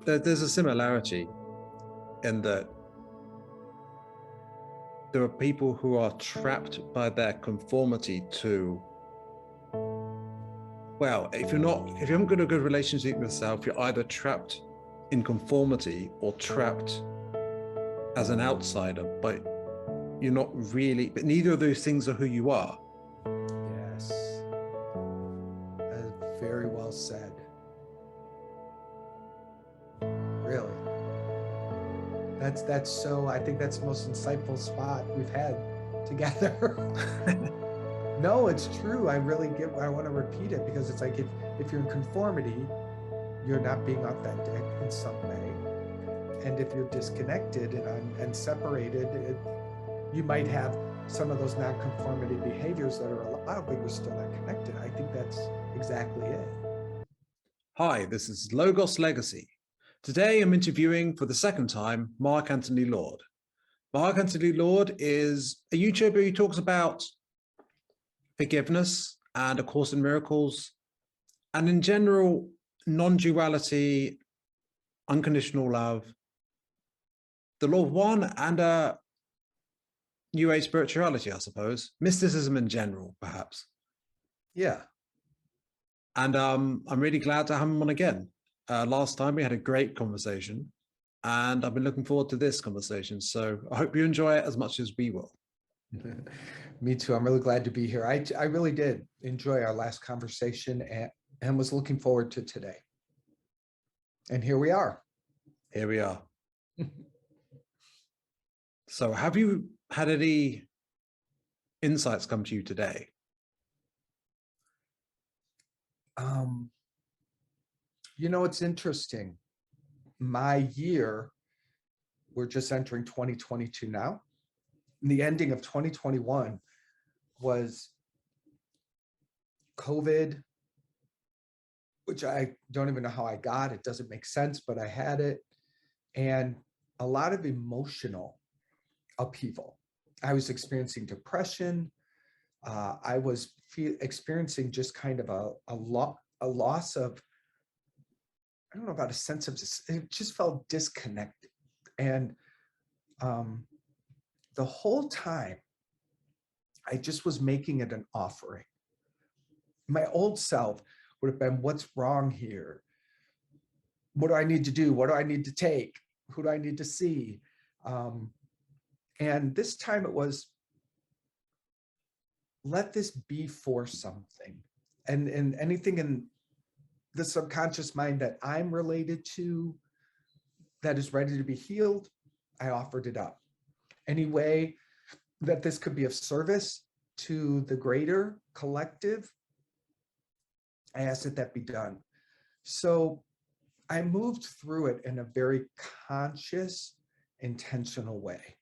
there's a similarity in that there are people who are trapped by their conformity to, well, if you haven't got a good relationship with yourself, you're either trapped in conformity or trapped as an outsider, but you're not really, but neither of those things are who you are. Yes. Very well said. Really. That's so, I think that's the most insightful spot we've had together. No, it's true. I want to repeat it because it's like if you're in conformity, you're not being authentic in some way. And if you're disconnected and separated, you might have some of those non-conformity behaviors that are allowed, but you're still not connected. I think that's exactly it. Hi, this is Logos Legacy. Today I'm interviewing for the second time Mark Anthony Lord. Mark Anthony Lord is a YouTuber who talks about forgiveness and A Course in Miracles, and in general, non-duality, unconditional love, the law of one, and New Age spirituality, I suppose, mysticism in general, perhaps. Yeah. And I'm really glad to have him on again. Last time we had a great conversation, and I've been looking forward to this conversation. So I hope you enjoy it as much as we will. Me too. I'm really glad to be here. I really did enjoy our last conversation and was looking forward to today. And here we are. Here we are. So have you had any insights come to you today? It's interesting. My year, we're just entering 2022 now. And the ending of 2021 was COVID, which I don't even know how I got. It doesn't make sense, but I had it. And a lot of emotional upheaval. I was experiencing depression. I was experiencing just kind of a loss of, I don't know about a sense of, it just felt disconnected. And the whole time, I just was making it an offering. My old self would have been, what's wrong here? What do I need to do? What do I need to take? Who do I need to see? And this time it was, let this be for something. And anything in the subconscious mind that I'm related to, that is ready to be healed, I offered it up. Any way that this could be of service to the greater collective, I asked that that be done. So I moved through it in a very conscious, intentional way.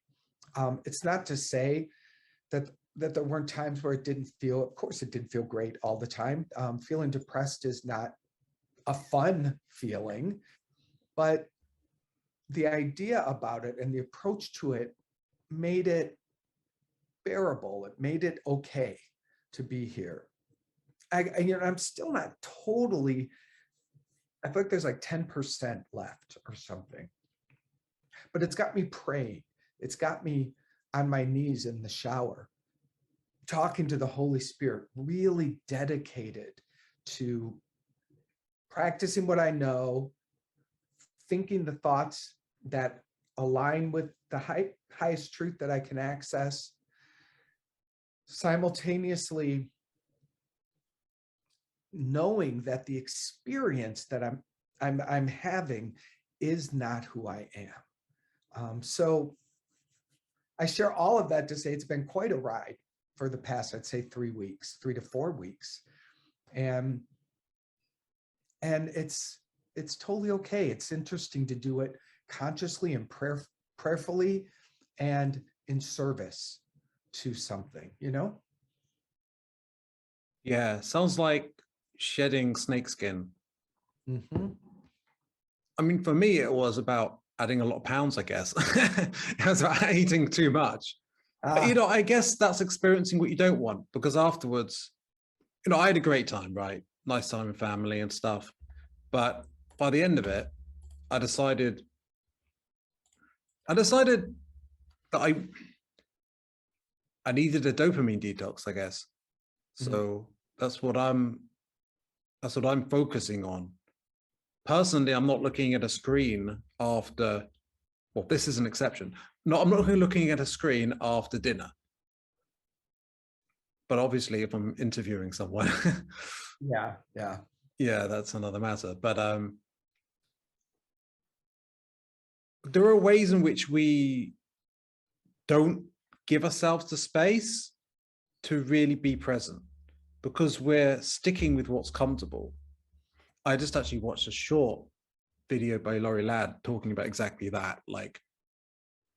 It's not to say that there weren't times where it didn't feel, of course it didn't feel great all the time. Feeling depressed is not a fun feeling, but the idea about it and the approach to it made it bearable. It made it okay to be here. I'm still not totally, I feel like there's like 10% left or something, but it's got me praying. It's got me on my knees in the shower, talking to the Holy Spirit, really dedicated to practicing what I know, thinking the thoughts that align with the highest truth that I can access, simultaneously knowing that the experience that I'm having is not who I am. So I share all of that to say it's been quite a ride for the past, I'd say 3 to 4 weeks. And it's totally okay. It's interesting to do it consciously and prayerfully and in service to something, Yeah, sounds like shedding snakeskin. Mm-hmm. I mean, for me, it was about adding a lot of pounds, I guess. It was about eating too much. But, I guess that's experiencing what you don't want, because afterwards, I had a great time, right? Nice time with family and stuff. But by the end of it, I decided that I needed a dopamine detox, I guess. So that's what I'm focusing on. Personally, I'm not looking at a screen after, well, this is an exception. No, I'm not looking at a screen after dinner. But obviously, if I'm interviewing someone, yeah, yeah, that's another matter. But there are ways in which we don't give ourselves the space to really be present because we're sticking with what's comfortable. I just actually watched a short video by Laurie Ladd talking about exactly that. Like,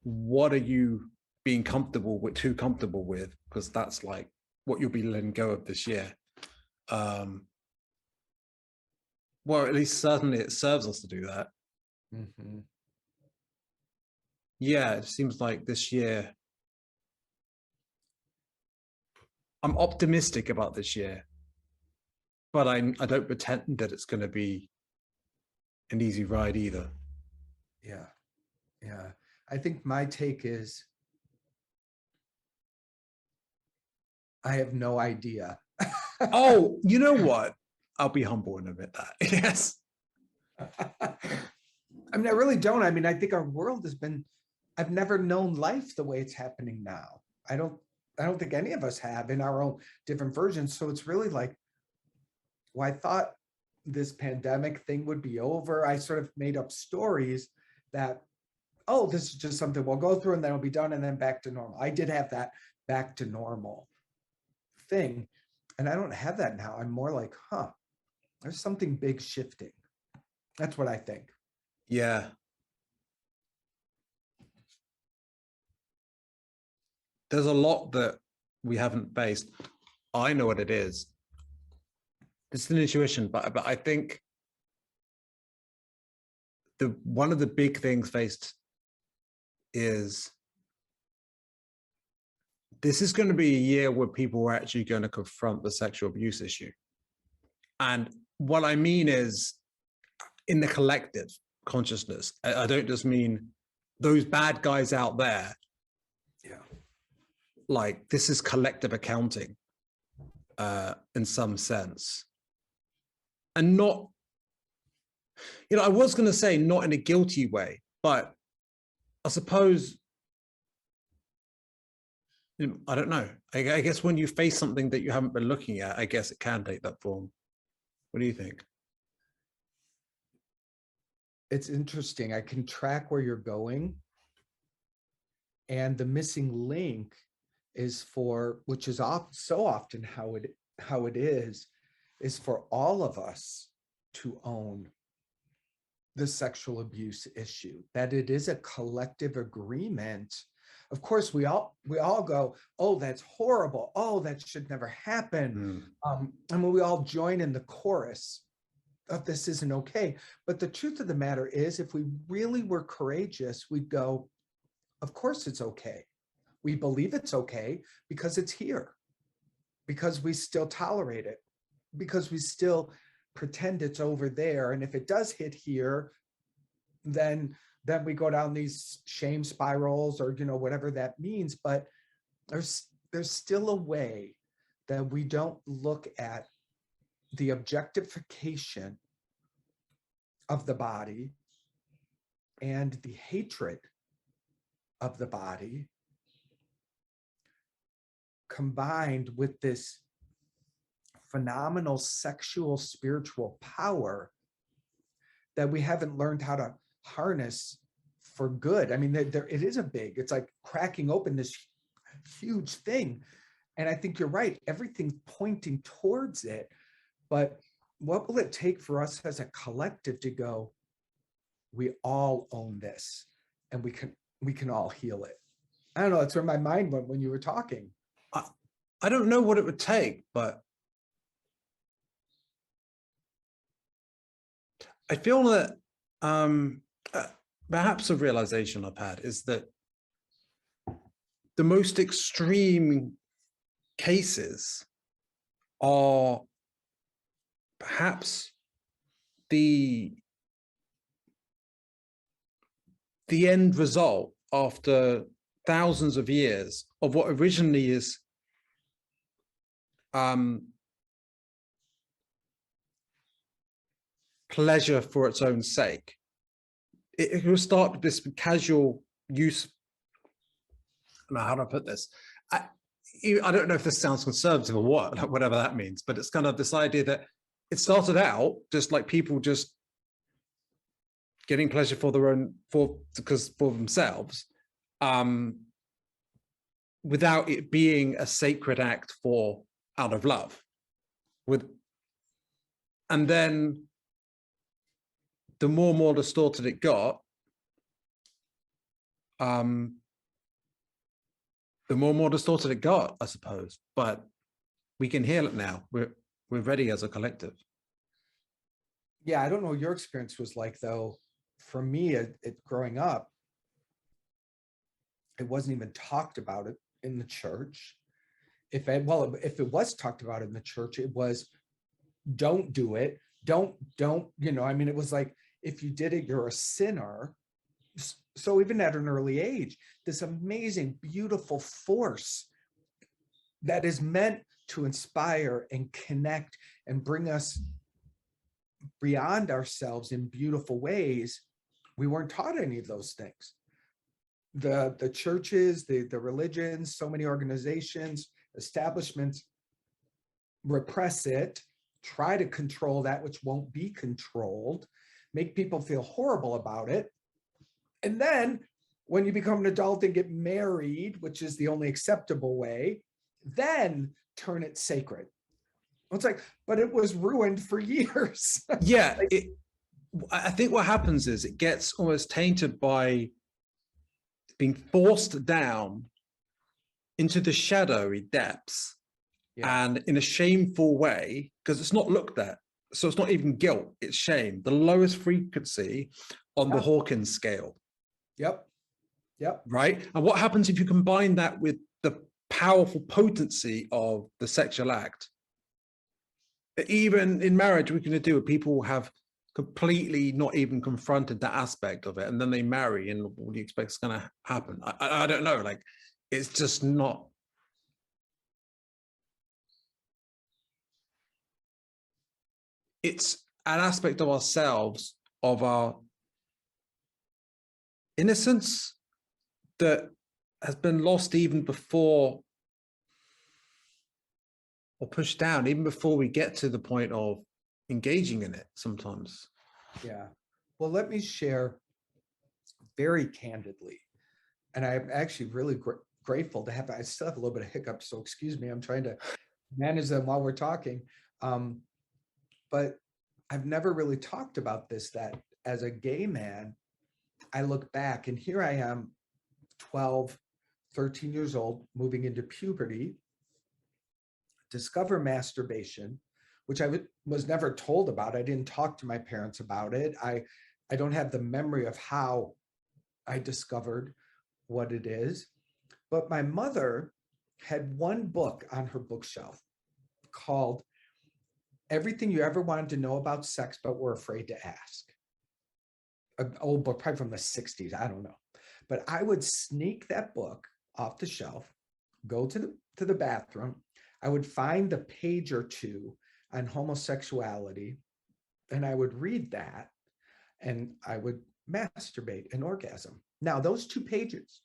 what are you being too comfortable with? Because that's like what you'll be letting go of this year. Well, at least certainly it serves us to do that. Yeah, it seems like this year, I'm optimistic about this year, but I don't pretend that it's going to be an easy ride either. Yeah. I think my take is I have no idea. Oh, you know what? I'll be humble and admit that. Yes. I mean, I really don't. I mean, I think our world has been, I've never known life the way it's happening now. I don't think any of us have in our own different versions. So it's really like, well, I thought this pandemic thing would be over. I sort of made up stories that, oh, this is just something we'll go through and then it'll be done and then back to normal. I did have that back to normal thing. And I don't have that now. I'm more like, there's something big shifting. That's what I think. Yeah. There's a lot that we haven't faced. I know what it is. It's an intuition, but I think one of the big things faced is this is going to be a year where people are actually going to confront the sexual abuse issue. And what I mean is in the collective consciousness. I don't just mean those bad guys out there. Yeah. Like this is collective accounting in some sense. And not, I was going to say not in a guilty way, but I suppose, I don't know. I guess when you face something that you haven't been looking at, I guess it can take that form. What do you think? It's interesting. I can track where you're going. And the missing link is for, which is so often how it is for all of us to own the sexual abuse issue, that it is a collective agreement. Of course, we all go, oh, that's horrible. Oh, that should never happen. And when we all join in the chorus of this isn't okay. But the truth of the matter is, if we really were courageous, we'd go, of course it's okay. We believe it's okay because it's here, because we still tolerate it, because we still pretend it's over there. And if it does hit here, then we go down these shame spirals or, whatever that means. But there's still a way that we don't look at the objectification of the body and the hatred of the body combined with this phenomenal sexual spiritual power that we haven't learned how to harness for good. I mean, it is it's like cracking open this huge thing. And I think you're right. Everything's pointing towards it. But what will it take for us as a collective to go, we all own this and we can all heal it? I don't know. That's where my mind went when you were talking. I don't know what it would take, but I feel that perhaps a realization I've had is that the most extreme cases are perhaps the the end result after thousands of years of what originally is pleasure for its own sake. It will start with this casual use. Now, how do I put this? I don't know if this sounds conservative or what, like whatever that means, but it's kind of this idea that it started out just like people just getting pleasure for their own, for themselves, without it being a sacred act for out of love. And then the more distorted it got, the more distorted it got, I suppose. But we can heal it now. We're ready as a collective. Yeah, I don't know what your experience was like, though. For me, it growing up, it wasn't even talked about it in the church. If it was talked about in the church, it was don't do it. Don't, I mean, it was like, if you did it, you're a sinner. So even at an early age, this amazing, beautiful force that is meant to inspire and connect and bring us beyond ourselves in beautiful ways, we weren't taught any of those things. The churches, the religions, so many organizations, establishments repress it, try to control that which won't be controlled, make people feel horrible about it. And then when you become an adult and get married, which is the only acceptable way, then turn it sacred. It's like, but it was ruined for years. Yeah, I think what happens is it gets almost tainted by being forced down into the shadowy depths, and in a shameful way, because it's not looked at. So it's not even guilt, it's shame. The lowest frequency on the Hawkins scale. Yep. Right? And what happens if you combine that with the powerful potency of the sexual act? Even in marriage, we can do it. People have completely not even confronted that aspect of it, and then they marry, and what do you expect is going to happen? I don't know. Like, it's just not. It's an aspect of ourselves, of our innocence, that has been lost even before, or pushed down even before we get to the point of engaging in it sometimes. Yeah. Well, let me share very candidly, and I'm actually really grateful to have, I still have a little bit of hiccups, so excuse me, I'm trying to manage them while we're talking. But I've never really talked about this, that as a gay man, I look back and here I am, 12, 13 years old, moving into puberty, discover masturbation, which I was never told about. I didn't talk to my parents about it. I don't have the memory of how I discovered what it is. But my mother had one book on her bookshelf called Everything You Ever Wanted to Know About Sex But Were Afraid to Ask. An old book, probably from the 60s, I don't know. But I would sneak that book off the shelf, go to the bathroom. I would find the page or two on homosexuality, and I would read that, and I would masturbate and orgasm. Now, those 2 pages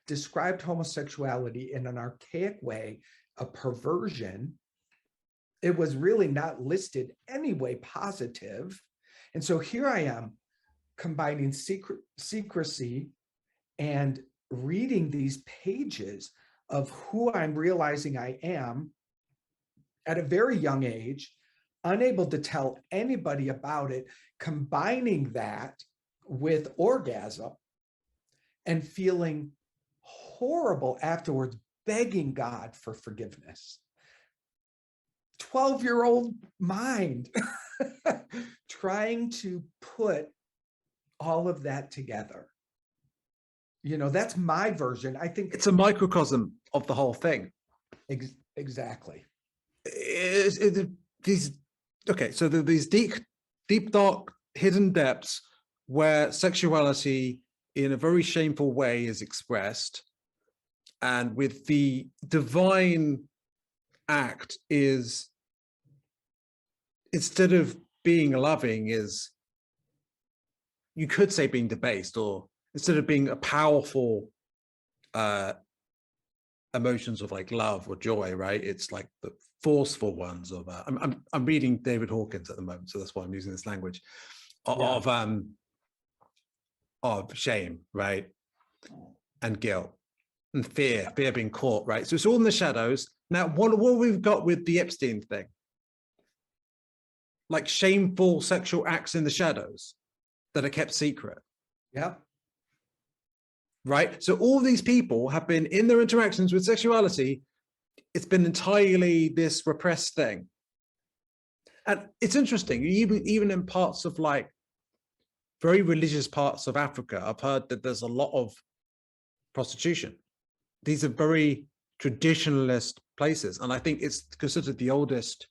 described homosexuality in an archaic way, a perversion. It was really not listed any way positive. And so here I am combining secrecy and reading these pages of who I'm realizing I am at a very young age, unable to tell anybody about it, combining that with orgasm and feeling horrible afterwards, begging God for forgiveness. 12-year-old mind trying to put all of that together. That's my version. I think it's a microcosm of the whole thing. Exactly. So these deep, dark, hidden depths where sexuality in a very shameful way is expressed, and with the divine act is, instead of being loving, is, you could say, being debased, or instead of being a powerful emotions of like love or joy, right? It's like the forceful ones of I'm reading David Hawkins at the moment, so that's why I'm using this language of shame, right? And guilt and fear being caught, right? So it's all in the shadows. Now, what we've got with the Epstein thing, like shameful sexual acts in the shadows that are kept secret. Yeah. Right. So all these people have been, in their interactions with sexuality, it's been entirely this repressed thing. And it's interesting, even in parts of like very religious parts of Africa, I've heard that there's a lot of prostitution. These are very traditionalist places. And I think it's considered the oldest,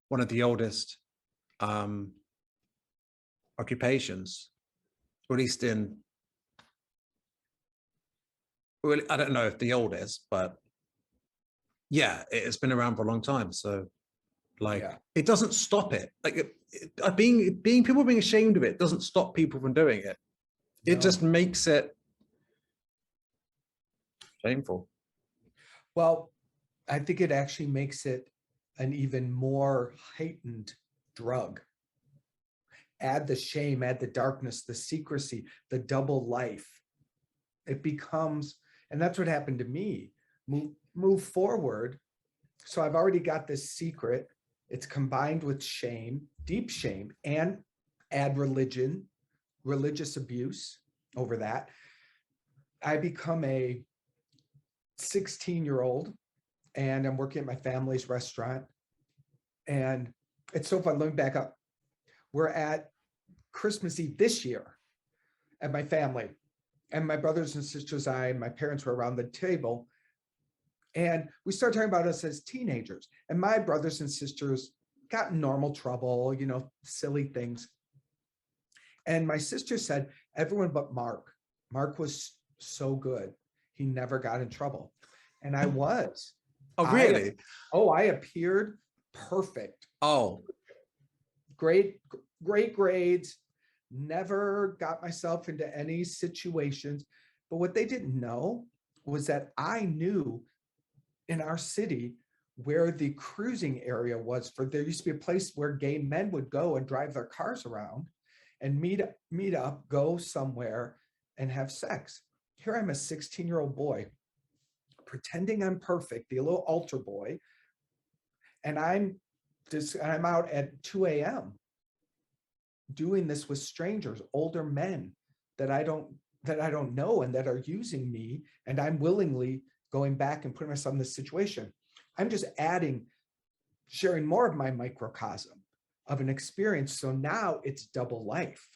one of the oldest occupations, or at least in, well, I don't know if the oldest, but yeah, it's been around for a long time. So like, it doesn't stop it. Like being people being ashamed of it doesn't stop people from doing it. It just makes it shameful. Well, I think it actually makes it an even more heightened drug. Add the shame, add the darkness, the secrecy, the double life. It becomes, and that's what happened to me. Move forward. So I've already got this secret. It's combined with shame, deep shame, and add religion, religious abuse over that. I become a 16-year-old and I'm working at my family's restaurant. And it's so fun. Let me back up. We're at Christmas Eve this year at my family. And my brothers and sisters, my parents were around the table. And we started talking about us as teenagers. And my brothers and sisters got in normal trouble, silly things. And my sister said, everyone but Mark. Mark was so good. He never got in trouble. And I was. Oh, really? I appeared perfect. Oh. Great grades. Never got myself into any situations. But what they didn't know was that I knew in our city where the cruising area was. There used to be a place where gay men would go and drive their cars around and meet up, go somewhere and have sex. Here I'm a 16-year-old boy pretending I'm perfect, the little altar boy, and I'm out at 2 a.m. doing this with strangers, older men that I don't know and that are using me, and I'm willingly going back and putting myself in this situation. I'm just sharing more of my microcosm of an experience. So now it's double life.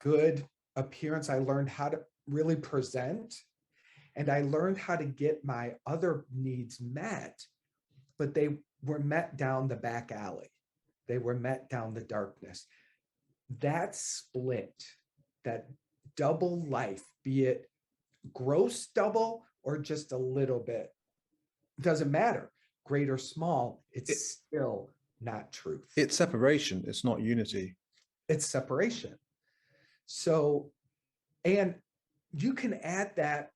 Good appearance. I learned how to really present, and I learned how to get my other needs met, but they were met down the back alley. They were met down the darkness. That split, that double life, be it gross double or just a little bit, doesn't matter, great or small, it's still not truth. It's separation. It's not unity. It's separation. So, and you can add that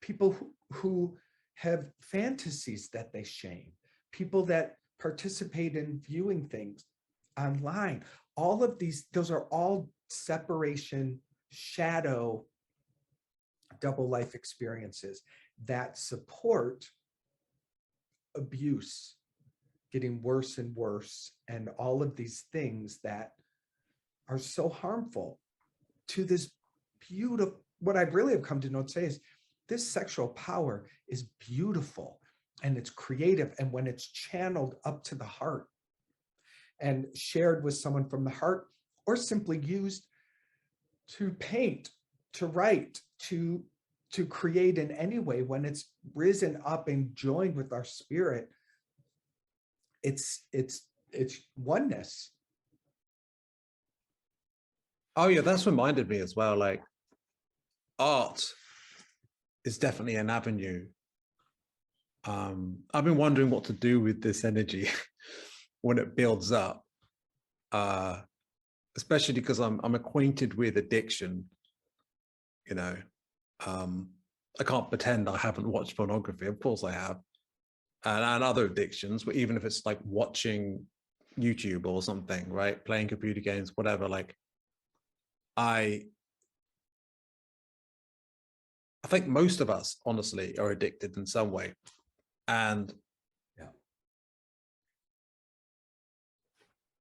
people who have fantasies that they shame, people that participate in viewing things online, all of these, those are all separation, shadow, double life experiences that support abuse getting worse and worse, and all of these things that are so harmful to this beautiful, what I really have come to know and say is this sexual power is beautiful and it's creative. And when it's channeled up to the heart and shared with someone from the heart, or simply used to paint, to write, to create in any way, when it's risen up and joined with our spirit, it's oneness. Oh yeah, that's reminded me as well. Like art is definitely an avenue. I've been wondering what to do with this energy when it builds up, especially because I'm acquainted with addiction. You know, I can't pretend I haven't watched pornography. Of course I have, and other addictions. But even if it's like watching YouTube or something, right, playing computer games, whatever. Like, I think most of us, honestly, are addicted in some way. And Yeah.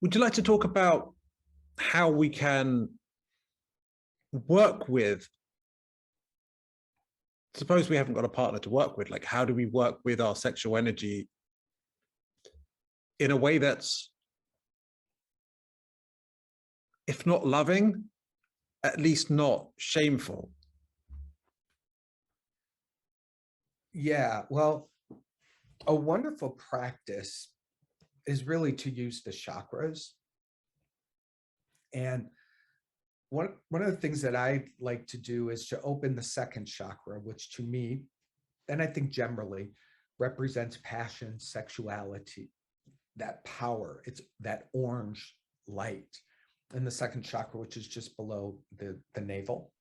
would you like to talk about how we can work with, suppose we haven't got a partner to work with, like how do we work with our sexual energy in a way that's, if not loving, at least not shameful? Yeah. Well, a wonderful practice is really to use the chakras. And one of the things that I like to do is to open the second chakra, which to me, and I think generally, represents passion, sexuality, that power. It's that orange light in the second chakra, which is just below the navel.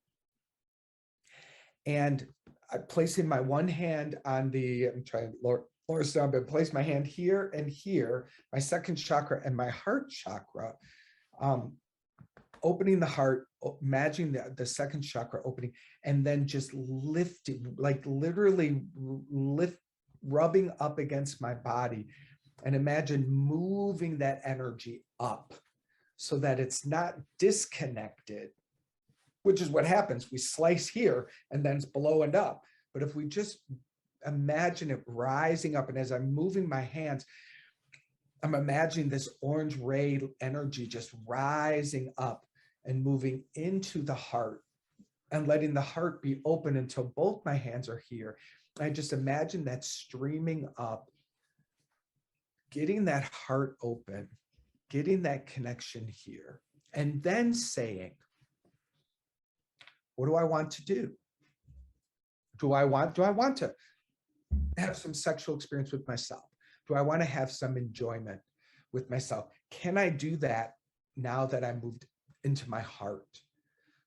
And I'm placing my one hand on the, I'm trying to lower down, but place my hand here and here, my second chakra and my heart chakra, opening the heart, imagining the second chakra opening, and then just lifting, like literally rubbing up against my body, and imagine moving that energy up so that it's not disconnected, which is what happens. We slice here and then it's below and up. But if we just imagine it rising up, and as I'm moving my hands, I'm imagining this orange ray energy just rising up and moving into the heart and letting the heart be open until both my hands are here. I just imagine that streaming up, getting that heart open, getting that connection here, and then saying, what do I want to do? Do I want to have some sexual experience with myself? Do I want to have some enjoyment with myself? Can I do that now that I moved into my heart,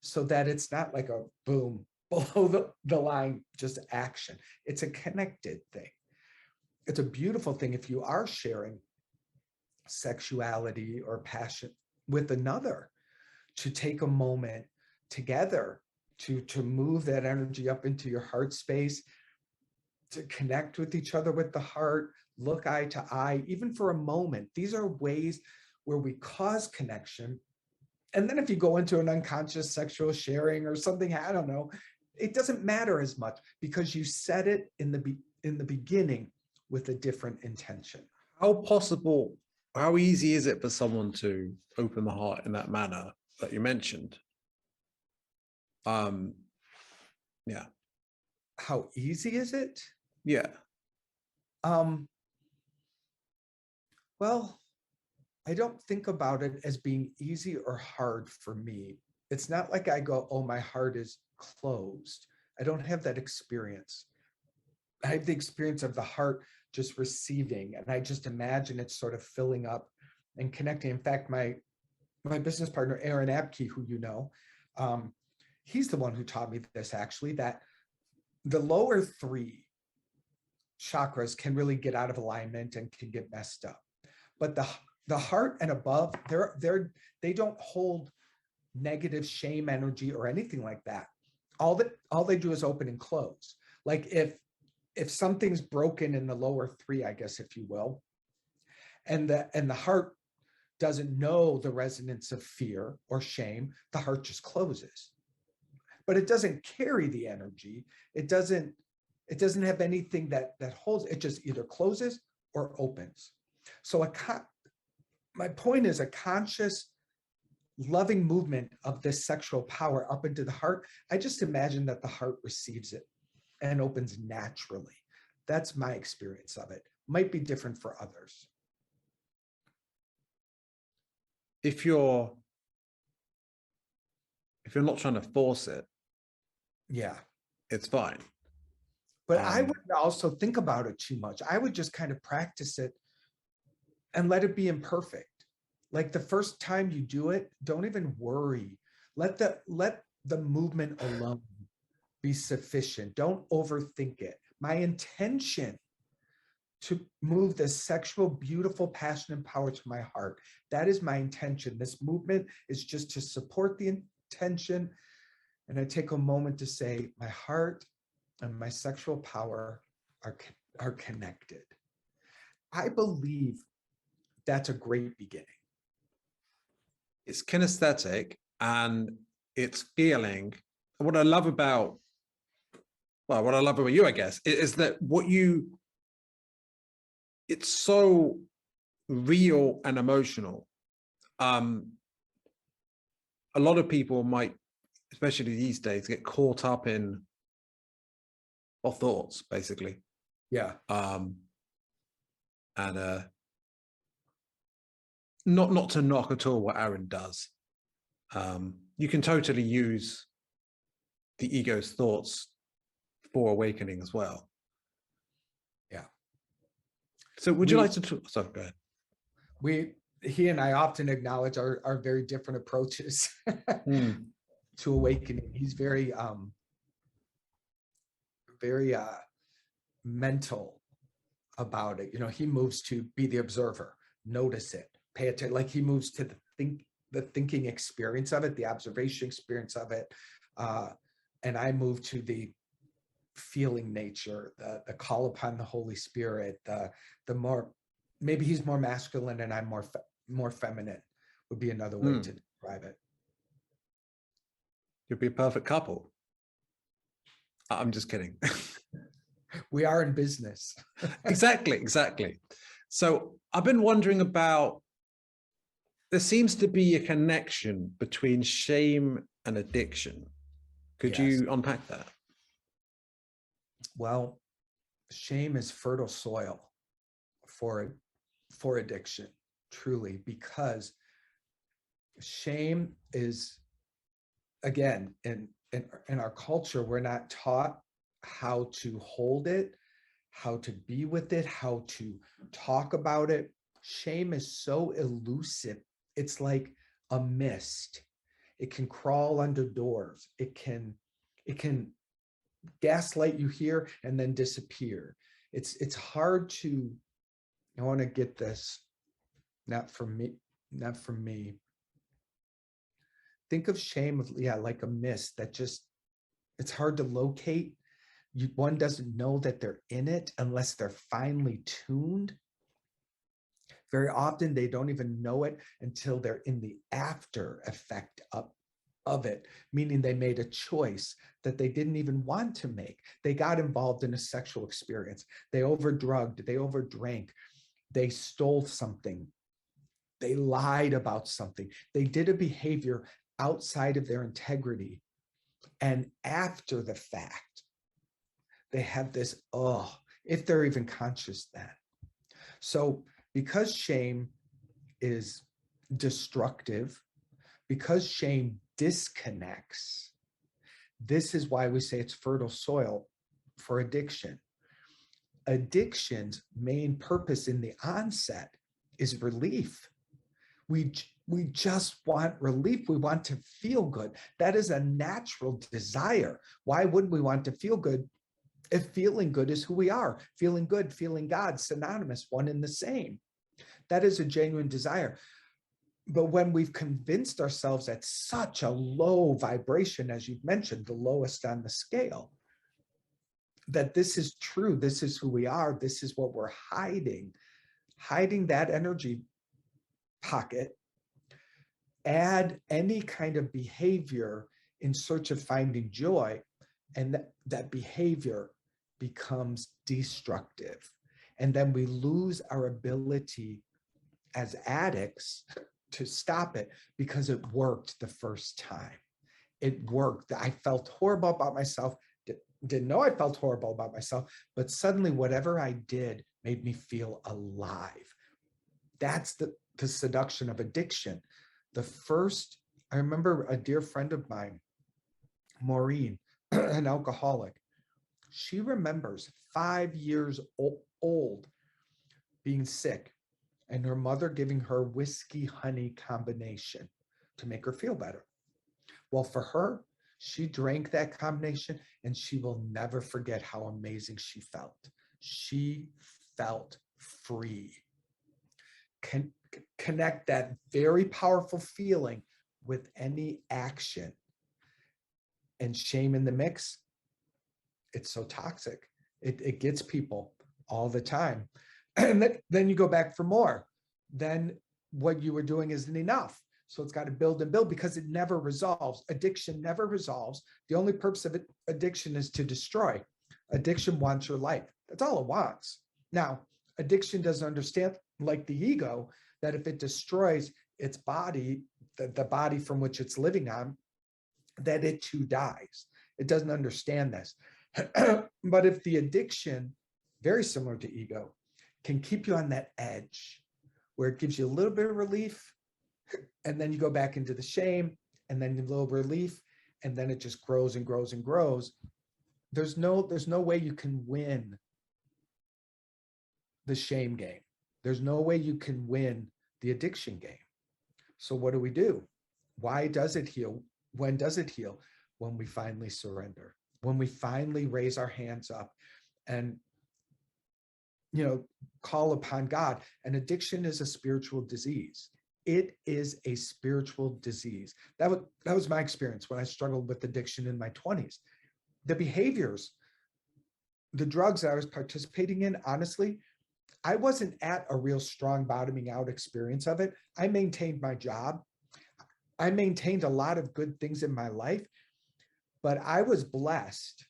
so that it's not like a boom below the line, just action? It's a connected thing. It's a beautiful thing if you are sharing sexuality or passion with another, to take a moment together to move that energy up into your heart space, to connect with each other with the heart, look eye to eye, even for a moment. These are ways where we cause connection. And then if you go into an unconscious sexual sharing or something, I don't know, it doesn't matter as much because you set it in the beginning with a different intention. How easy is it for someone to open the heart in that manner that you mentioned? Yeah. How easy is it? Yeah. Well, I don't think about it as being easy or hard for me. It's not like I go, oh, my heart is closed. I don't have that experience. I have the experience of the heart just receiving, and I just imagine it sort of filling up and connecting. In fact, my business partner, Aaron Abke, who you know, he's the one who taught me this, actually, that the lower three chakras can really get out of alignment and can get messed up. But the heart and above, they don't hold negative shame energy or anything like that. All they do is open and close. Like if something's broken in the lower three, I guess, if you will, and the heart doesn't know the resonance of fear or shame, the heart just closes. But it doesn't carry the energy. It doesn't have anything that holds. It just either closes or opens. So my point is, a conscious, loving movement of this sexual power up into the heart. I just imagine that the heart receives it and opens naturally. That's my experience of it. Might be different for others. If you're not trying to force it, Yeah. it's fine. But I wouldn't also think about it too much. I would just kind of practice it and let it be imperfect. Like the first time you do it, don't even worry. Let the movement alone be sufficient. Don't overthink it. My intention to move this sexual, beautiful passion and power to my heart. That is my intention. This movement is just to support the intention. And I take a moment to say, my heart and my sexual power are connected. I believe that's a great beginning. It's kinesthetic and it's feeling. What I love about, well, what I love about you, I guess, is that it's so real and emotional. A lot of people might, especially these days, get caught up in thoughts, basically. Yeah. And not to knock at all what Aaron does. You can totally use the ego's thoughts for awakening as well. Yeah. So would you like to talk? Sorry, go ahead. He and I often acknowledge our very different approaches to awakening. He's very mental about it. You know, he moves to be the observer, notice it, pay attention. Like he moves to the thinking experience of it, the observation experience of it. And I move to the feeling nature, the call upon the Holy Spirit, the more, maybe he's more masculine and I'm more feminine would be another way to describe it. You'd be a perfect couple. I'm just kidding. We are in business. Exactly. So I've been wondering about, there seems to be a connection between shame and addiction. Could you unpack that? Well, shame is fertile soil for addiction, truly, because shame is, again, in our culture, we're not taught how to hold it, how to be with it, how to talk about it. Shame is so elusive. It's like a mist. It can crawl under doors. It can gaslight you here and then disappear. It's hard to, I want to get this, not from me. Think of shame of, like a mist that just, it's hard to locate. One doesn't know that they're in it unless they're finely tuned. Very often they don't even know it until they're in the after effect of it, meaning they made a choice that they didn't even want to make. They got involved in a sexual experience. They overdrugged, they overdrank, they stole something, they lied about something, they did a behavior outside of their integrity. And after the fact, they have this, if they're even conscious then. So because shame is destructive, because shame disconnects, this is why we say it's fertile soil for addiction. Addiction's main purpose in the onset is relief. We just want relief. We want to feel good. That is a natural desire. Why wouldn't we want to feel good if feeling good is who we are? Feeling good, feeling God, synonymous, one and the same. That is a genuine desire. But when we've convinced ourselves at such a low vibration, as you've mentioned, the lowest on the scale, that this is true, this is who we are, this is what we're hiding that energy pocket, add any kind of behavior in search of finding joy, and that behavior becomes destructive. And then we lose our ability as addicts to stop it because it worked the first time. It worked. I felt horrible about myself. Didn't know I felt horrible about myself, but suddenly whatever I did made me feel alive. That's the seduction of addiction. I remember a dear friend of mine, Maureen, an alcoholic. She remembers 5 years old being sick and her mother giving her whiskey honey combination to make her feel better. Well, for her, she drank that combination and she will never forget how amazing she felt. She felt free. Connect that very powerful feeling with any action. And shame in the mix, it's so toxic. It gets people all the time. And then you go back for more. Then what you were doing isn't enough. So it's got to build and build because it never resolves. Addiction never resolves. The only purpose of addiction is to destroy. Addiction wants your life. That's all it wants. Now, addiction doesn't understand, like the ego, that if it destroys its body, the body from which it's living on, that it too dies. It doesn't understand this. But if the addiction, very similar to ego, can keep you on that edge where it gives you a little bit of relief, and then you go back into the shame, and then a little relief, and then it just grows and grows and grows. There's no way you can win the shame game. There's no way you can win the addiction game. So what do? Why does it heal? When does it heal? When we finally surrender, when we finally raise our hands up and, call upon God. And addiction is a spiritual disease. It is a spiritual disease. That was my experience when I struggled with addiction in my 20s. The behaviors, the drugs I was participating in, honestly, I wasn't at a real strong bottoming out experience of it. I maintained my job. I maintained a lot of good things in my life, but I was blessed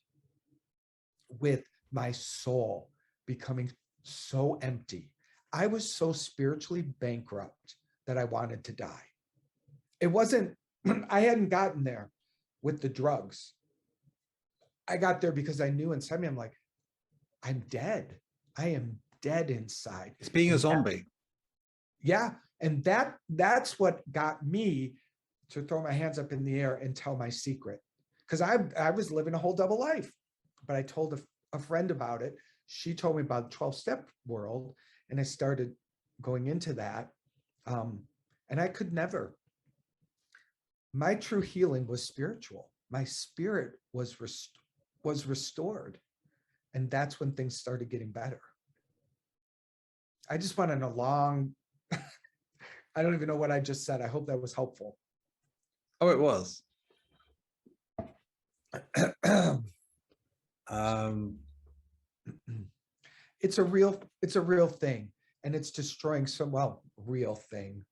with my soul becoming so empty. I was so spiritually bankrupt that I wanted to die. It wasn't, I hadn't gotten there with the drugs. I got there because I knew inside me, I'm like, I'm dead. I am dead inside. It's being a zombie. Yeah. And that's what got me to throw my hands up in the air and tell my secret. Because I was living a whole double life. But I told a friend about it. She told me about the 12-step world. And I started going into that. And I could never. My true healing was spiritual. My spirit was restored. And that's when things started getting better. I just went on a long, I don't even know what I just said. I hope that was helpful. Oh, it was. It's a real thing, and it's destroying some, real thing.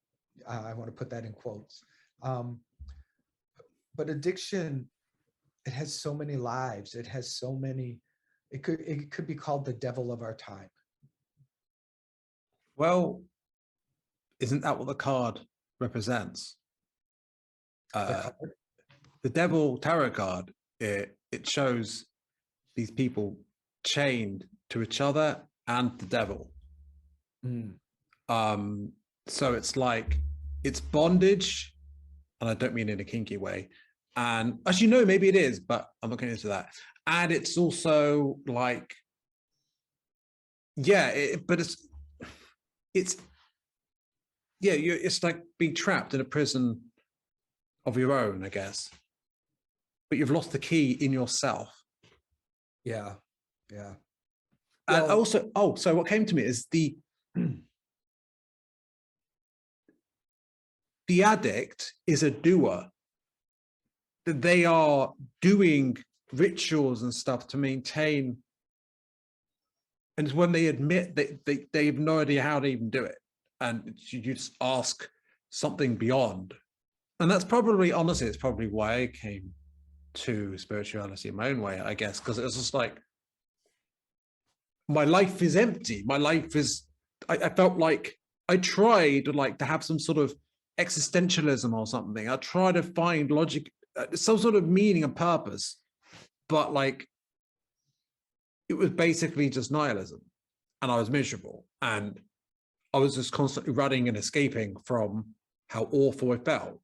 I want to put that in quotes. But addiction, it has so many lives. It has so many, it could be called the devil of our time. Well, isn't that what the card represents? The devil tarot card, it shows these people chained to each other and the devil. So it's like, it's bondage, and I don't mean in a kinky way. And actually, no, maybe it is, but I'm not getting into that. And it's also like, yeah, but it's like being trapped in a prison of your own, I guess. But you've lost the key in yourself. Yeah. And also, so what came to me is the addict is a doer. That they are doing rituals and stuff to maintain. And it's when they admit that they have no idea how to even do it. And you just ask something beyond. And that's probably, honestly, it's probably why I came to spirituality in my own way, I guess, because it was just like, my life is empty. My life is, I felt like I tried like to have some sort of existentialism or something. I tried to find logic, some sort of meaning and purpose, but like, it was basically just nihilism, and I was miserable, and I was just constantly running and escaping from how awful I felt,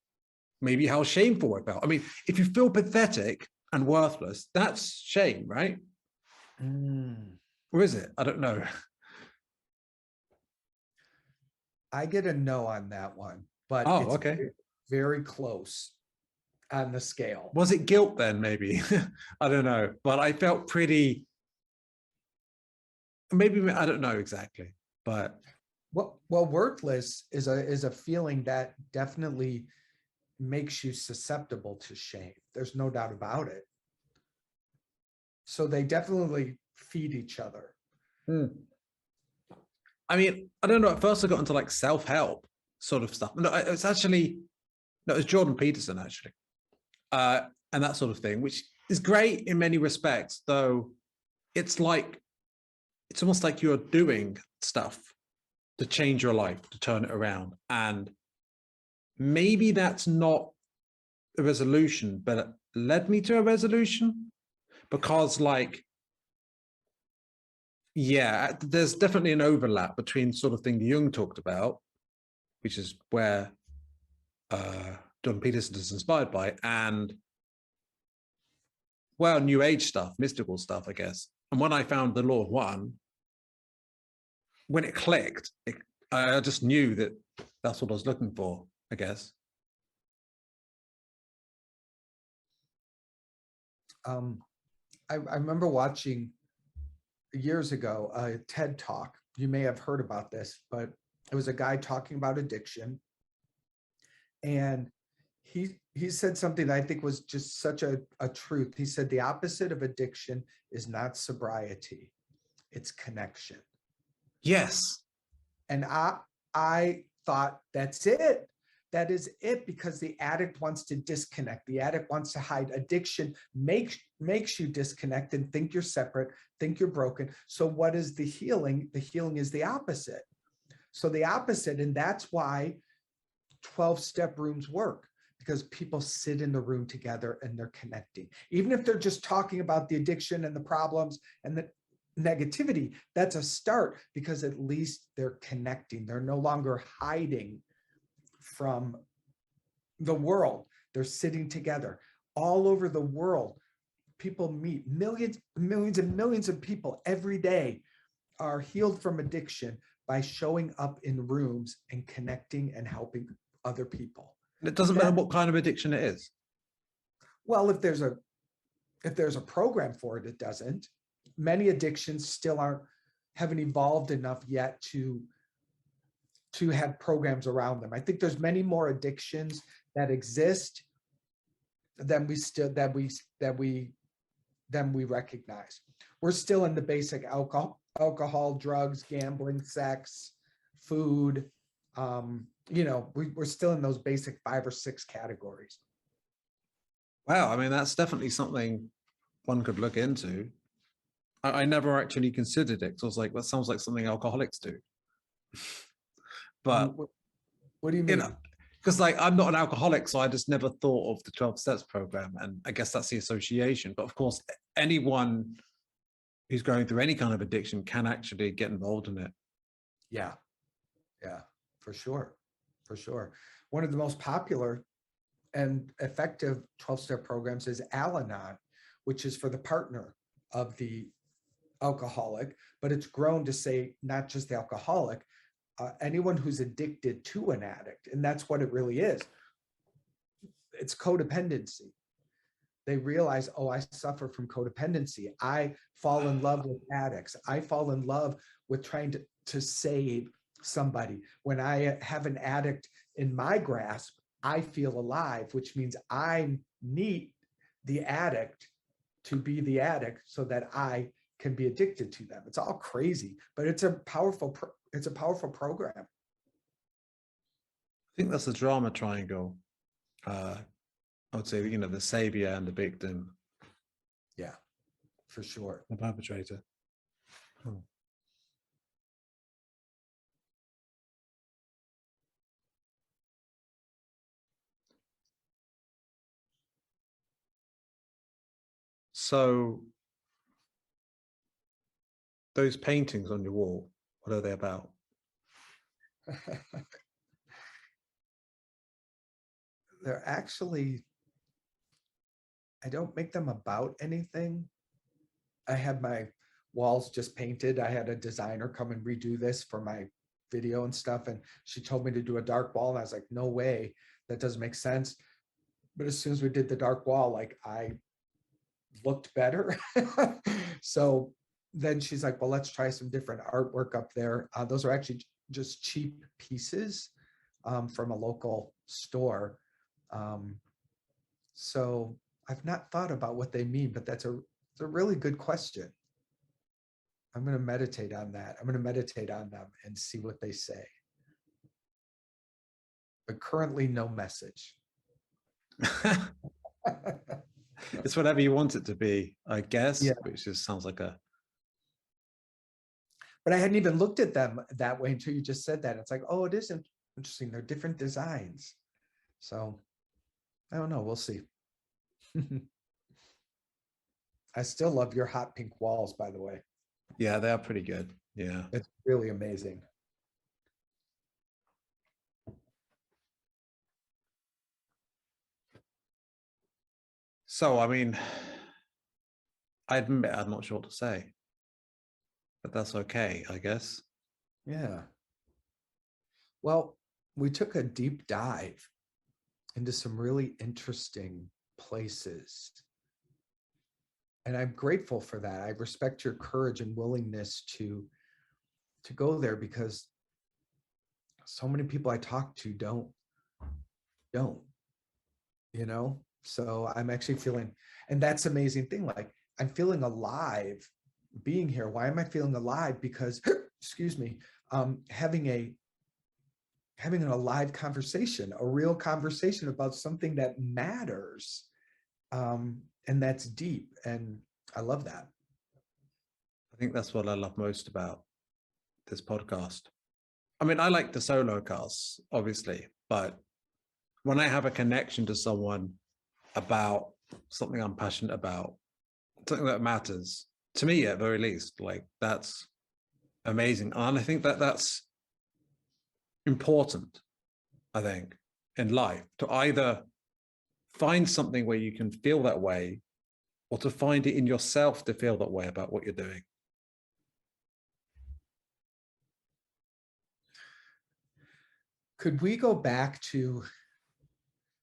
maybe how shameful I felt. I mean, if you feel pathetic, and worthless, that's shame, right? Or is it? I don't know. I get a no on that one, but Oh, it's okay. very close on the scale. Was it guilt then, maybe? I don't know. But I felt pretty, maybe, I don't know exactly. But Well, worthless is a feeling that definitely makes you susceptible to shame. There's no doubt about it. So they definitely feed each other. I mean, I don't know. At first I got into like self-help sort of stuff. No, it's actually, no, it's Jordan Peterson actually. And that sort of thing, which is great in many respects, though it's like, it's almost like you're doing stuff to change your life, to turn it around. And maybe that's not a resolution, but it led me to a resolution because, like, yeah, there's definitely an overlap between sort of thing Jung talked about, which is where John Peterson is inspired by, and well, New Age stuff, mystical stuff, I guess. And when I found the Law of One, when it clicked, I just knew that that's what I was looking for, I guess. I remember watching years ago a TED Talk. You may have heard about this, but it was a guy talking about addiction. And he said something that I think was just such a truth. He said the opposite of addiction is not sobriety, it's connection. Yes. And I thought that's it. That is it, because the addict wants to disconnect. The addict wants to hide. Addiction makes you disconnect and think you're separate, think you're broken. So what is the healing? The healing is the opposite. So the opposite, and that's why 12-step rooms work, because people sit in the room together and they're connecting. Even if they're just talking about the addiction and the problems and the negativity, that's a start, because at least they're connecting. They're no longer hiding from the world. They're sitting together. All over the world, people meet. Millions and millions of people every day are healed from addiction by showing up in rooms and connecting and helping other people. And it doesn't matter what kind of addiction it is. Well, if there's a program for it, it doesn't. Many addictions still haven't evolved enough yet to have programs around them. I think there's many more addictions that exist than we recognize. We're still in the basic alcohol, drugs, gambling, sex, food. We're still in those basic 5 or 6 categories. Wow, I mean, that's definitely something one could look into. I never actually considered it. So I was like, that sounds like something alcoholics do. But What do you mean? Because like I'm not an alcoholic, so I just never thought of the 12 steps program. And I guess that's the association. But of course, anyone who's going through any kind of addiction can actually get involved in it. Yeah, for sure. One of the most popular and effective 12-step programs is Al-Anon, which is for the partner of the alcoholic, but it's grown to say not just the alcoholic, anyone who's addicted to an addict. And that's what it really is. It's codependency. They realize, oh, I suffer from codependency. I fall in love with addicts. I fall in love with trying to save somebody. When I have an addict in my grasp, I feel alive, which means I need the addict to be the addict so that I can be addicted to them. It's all crazy, but it's a powerful program. I think that's the drama triangle. I would say, the savior and the victim. Yeah, for sure. The perpetrator. Oh. So those paintings on your wall, what are they about? They're actually I don't make them about anything. I had my walls just painted. I had a designer come and redo this for my video and stuff. And she told me to do a dark wall. And I was like, no way, that doesn't make sense. But as soon as we did the dark wall, like I looked better. So then she's like, well, let's try some different artwork up there. Those are actually just cheap pieces from a local store. So I've not thought about what they mean, but it's a really good question. I'm going to meditate on that. I'm going to meditate on them and see what they say. But currently, no message. It's whatever you want it to be, I guess, Yeah. which just sounds like a... But I hadn't even looked at them that way until you just said that. It's like, oh, it is interesting. They're different designs. So I don't know. We'll see. I still love your hot pink walls, by the way. Yeah, they are pretty good. Yeah. It's really amazing. So, I mean, I admit I'm not sure what to say, but that's okay, I guess. Yeah. Well, we took a deep dive into some really interesting places. And I'm grateful for that. I respect your courage and willingness to go there, because so many people I talk to don't, you know? So I'm actually feeling, and that's an amazing thing. Like I'm feeling alive being here. Why am I feeling alive? Because, excuse me, having an alive conversation, a real conversation about something that matters. And that's deep. And I love that. I think that's what I love most about this podcast. I mean, I like the solo casts, obviously, but when I have a connection to someone about something I'm passionate about, something that matters to me at very least, like that's amazing. And I think that that's important, I think, in life, to either find something where you can feel that way or to find it in yourself to feel that way about what you're doing. Could we go back to,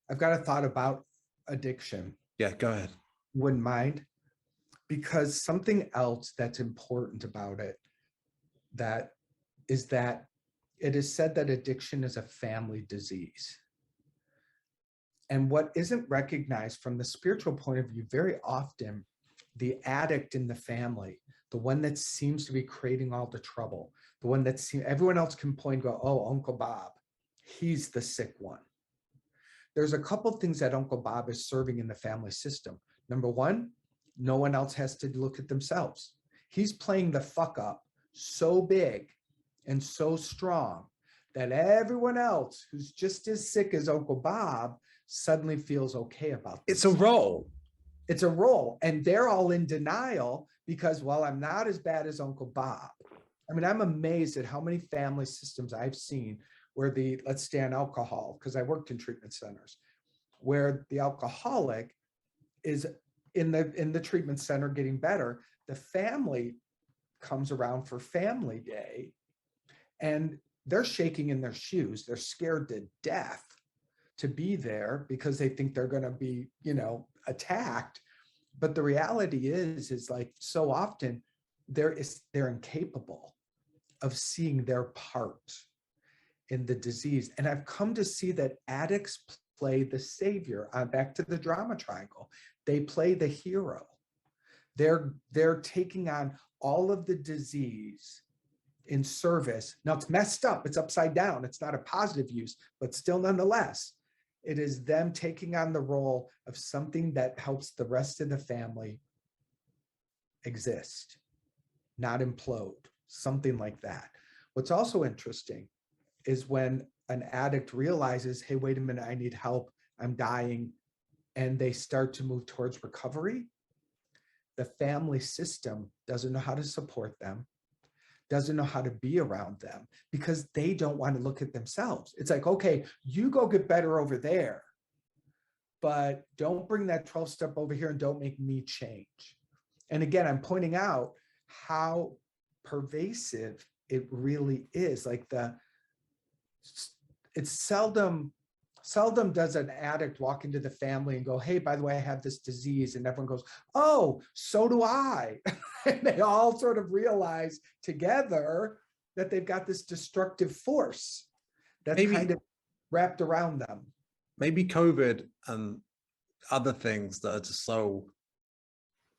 I've got a thought about addiction. Yeah, go ahead. Wouldn't mind, because something else that's important about it, that it is said that addiction is a family disease. And what isn't recognized from the spiritual point of view, very often the addict in the family, the one that seems to be creating all the trouble, the one that everyone else can point and go, oh, Uncle Bob, he's the sick one. There's a couple of things that Uncle Bob is serving in the family system. Number one, no one else has to look at themselves. He's playing the fuck up so big and so strong that everyone else who's just as sick as Uncle Bob suddenly feels okay about this. It's a role. It's a role. And they're all in denial because, well, I'm not as bad as Uncle Bob. I mean, I'm amazed at how many family systems I've seen where let's stay on alcohol, because I worked in treatment centers, where the alcoholic is in the treatment center getting better. The family comes around for family day and they're shaking in their shoes. They're scared to death to be there because they think they're going to be, attacked. But the reality is like so often they're incapable of seeing their part in the disease. And I've come to see that addicts play the savior. Back to the drama triangle. They play the hero. They're taking on all of the disease in service. Now it's messed up. It's upside down. It's not a positive use, but still nonetheless, it is them taking on the role of something that helps the rest of the family exist, not implode, something like that. What's also interesting is when an addict realizes, hey, wait a minute, I need help, I'm dying, and they start to move towards recovery, the family system doesn't know how to support them, doesn't know how to be around them, because they don't want to look at themselves. It's like, okay, you go get better over there. but don't bring that 12 step over here and don't make me change. And again, I'm pointing out how pervasive it really is. Like it's seldom does an addict walk into the family and go, hey, by the way, I have this disease. And everyone goes, oh, so do I. And they all sort of realize together that they've got this destructive force that's kind of wrapped around them. Maybe COVID and other things that are just so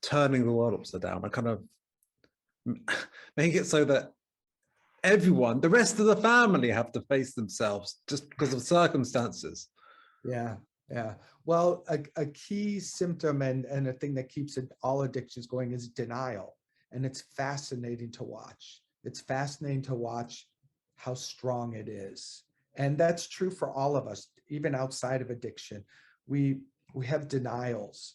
turning the world upside down, I kind of make it so that everyone, the rest of the family, have to face themselves just because of circumstances. Yeah. Well, a key symptom and a thing that keeps all addictions going is denial. And it's fascinating to watch. It's fascinating to watch how strong it is. And that's true for all of us, even outside of addiction. We have denials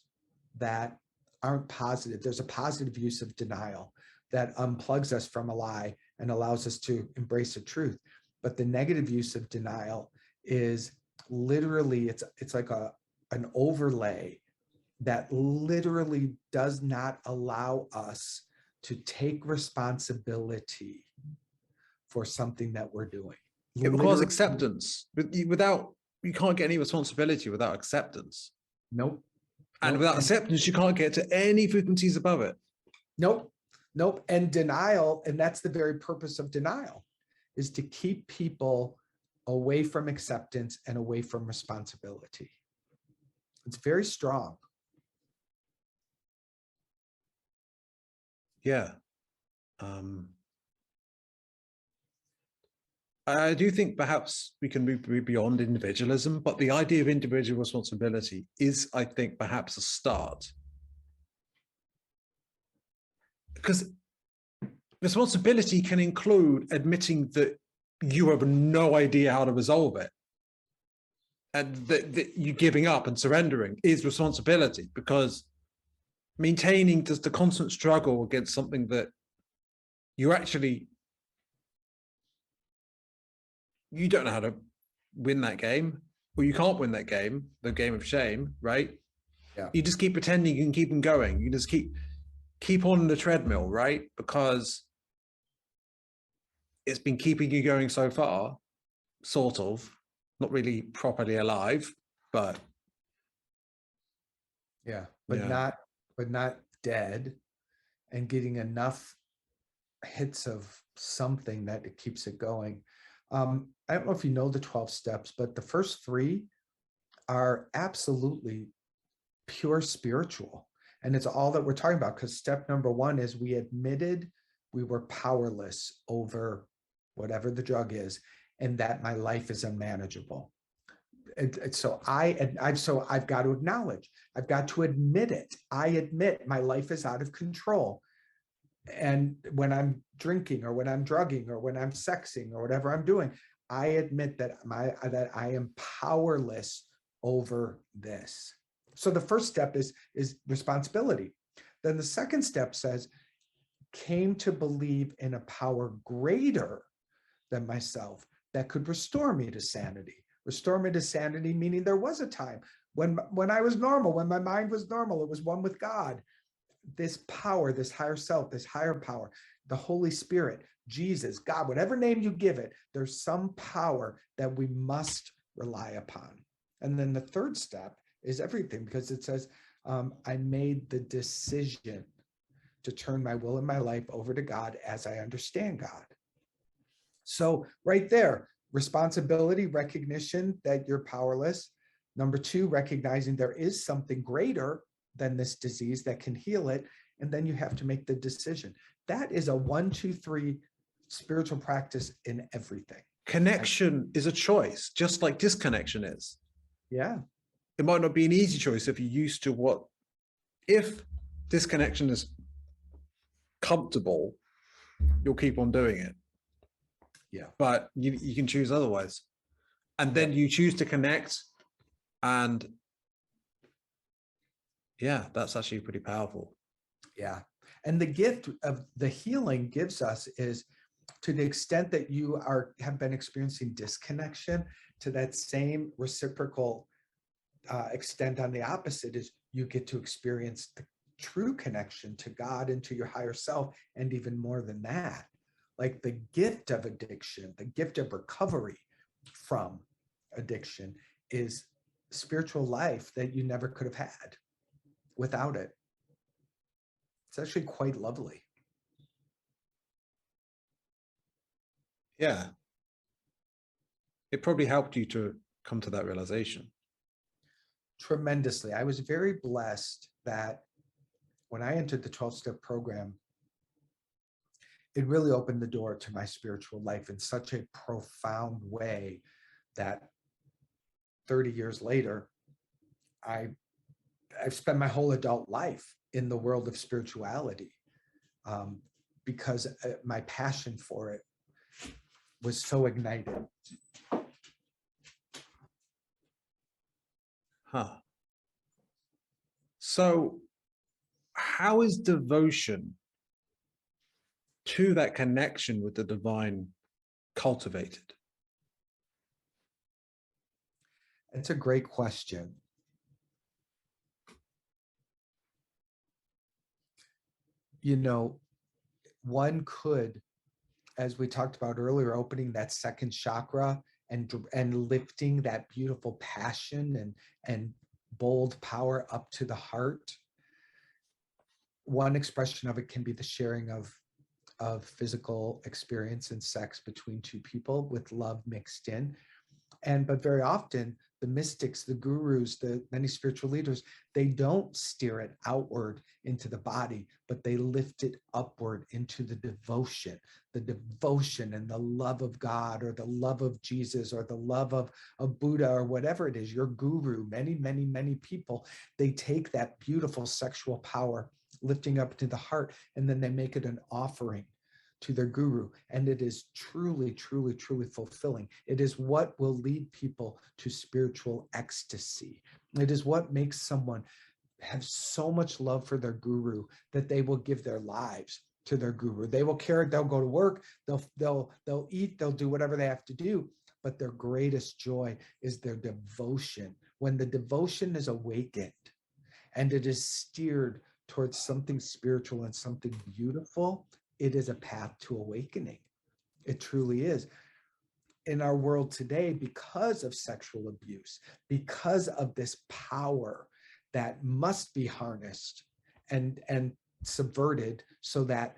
that aren't positive. There's a positive use of denial that unplugs us from a lie and allows us to embrace the truth. But the negative use of denial is literally, it's like an overlay that literally does not allow us to take responsibility for something that we're doing. It requires acceptance. Without, you can't get any responsibility without acceptance. Nope. And without acceptance, you can't get to any frequencies above it. Nope. And denial, and that's the very purpose of denial, is to keep people away from acceptance and away from responsibility. It's very strong. Yeah. I do think perhaps we can move beyond individualism, but the idea of individual responsibility is, I think, perhaps a start. Because responsibility can include admitting that you have no idea how to resolve it. And that you giving up and surrendering is responsibility, because maintaining just the constant struggle against something that you actually, you don't know how to win that game, or you can't win that game, the game of shame, right? Yeah. You just keep pretending you can keep them going. You just keep on the treadmill, right? Because it's been keeping you going so far, sort of, not really properly alive, but yeah, but not dead, and getting enough hits of something that it keeps it going. I don't know if you know the 12 steps, but the first 3 are absolutely pure spiritual. And it's all that we're talking about, because step number 1 is we admitted we were powerless over whatever the drug is, and that my life is unmanageable. So I've got to acknowledge, I've got to admit it. I admit my life is out of control. And when I'm drinking, or when I'm drugging, or when I'm sexing, or whatever I'm doing, I admit that I am powerless over this. So the first step is responsibility. Then the second step says, came to believe in a power greater than myself that could restore me to sanity. Restore me to sanity, meaning there was a time when I was normal, when my mind was normal, it was one with God. This power, this higher self, this higher power, the Holy Spirit, Jesus, God, whatever name you give it, there's some power that we must rely upon. And then the third step is everything, because it says, I made the decision to turn my will and my life over to God as I understand God. So right there, responsibility, recognition that you're powerless. Number 2, recognizing there is something greater than this disease that can heal it. And then you have to make the decision. That is a 1, 2, 3 spiritual practice in everything. Connection is a choice, just like disconnection is. Yeah. It might not be an easy choice if you're used to what, if disconnection is comfortable, you'll keep on doing it. Yeah. But you can choose otherwise. And then you choose to connect. And yeah, that's actually pretty powerful. Yeah. And the gift of the healing gives us is, to the extent that you have been experiencing disconnection, to that same reciprocal extent on the opposite is you get to experience the true connection to God and to your higher self. And even more than that, like the gift of addiction, the gift of recovery from addiction is spiritual life that you never could have had without it. It's actually quite lovely. Yeah. It probably helped you to come to that realization. Tremendously. I was very blessed that when I entered the 12-step program, it really opened the door to my spiritual life in such a profound way that 30 years later, I've spent my whole adult life in the world of spirituality, because my passion for it was so ignited. Huh. So how is devotion to that connection with the divine cultivated? It's a great question. You know, one could, as we talked about earlier, opening that second chakra and lifting that beautiful passion and bold power up to the heart. One expression of it can be the sharing of physical experience and sex between two people with love mixed in. But very often the mystics, the gurus, the many spiritual leaders, they don't steer it outward into the body, but they lift it upward into the devotion and the love of God, or the love of Jesus, or the love of Buddha, or whatever it is, your guru. Many people, they take that beautiful sexual power, lifting up to the heart, and then they make it an offering to their guru. And it is truly fulfilling. It is what will lead people to spiritual ecstasy. It is what makes someone have so much love for their guru that they will give their lives to their guru. They will care, they'll go to work, they'll eat, they'll do whatever they have to do, but their greatest joy is their devotion. When the devotion is awakened and it is steered towards something spiritual and something beautiful, it is a path to awakening. It truly is. In our world today, because of sexual abuse, because of this power that must be harnessed and subverted so that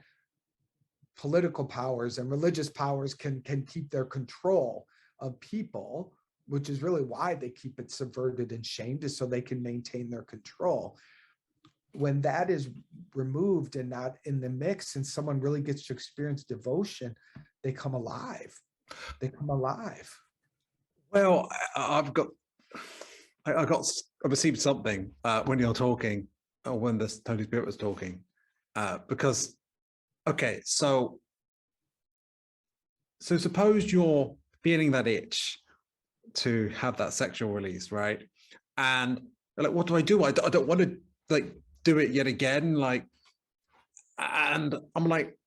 political powers and religious powers can keep their control of people, which is really why they keep it subverted and shamed, is so they can maintain their control. When that is removed and not in the mix, and someone really gets to experience devotion, they come alive. They come alive. Well, I received something when you're talking, or when the Holy Spirit was talking, because, okay, so suppose you're feeling that itch to have that sexual release, right? And like, what do? I don't want to like do it yet again, like, and I'm like,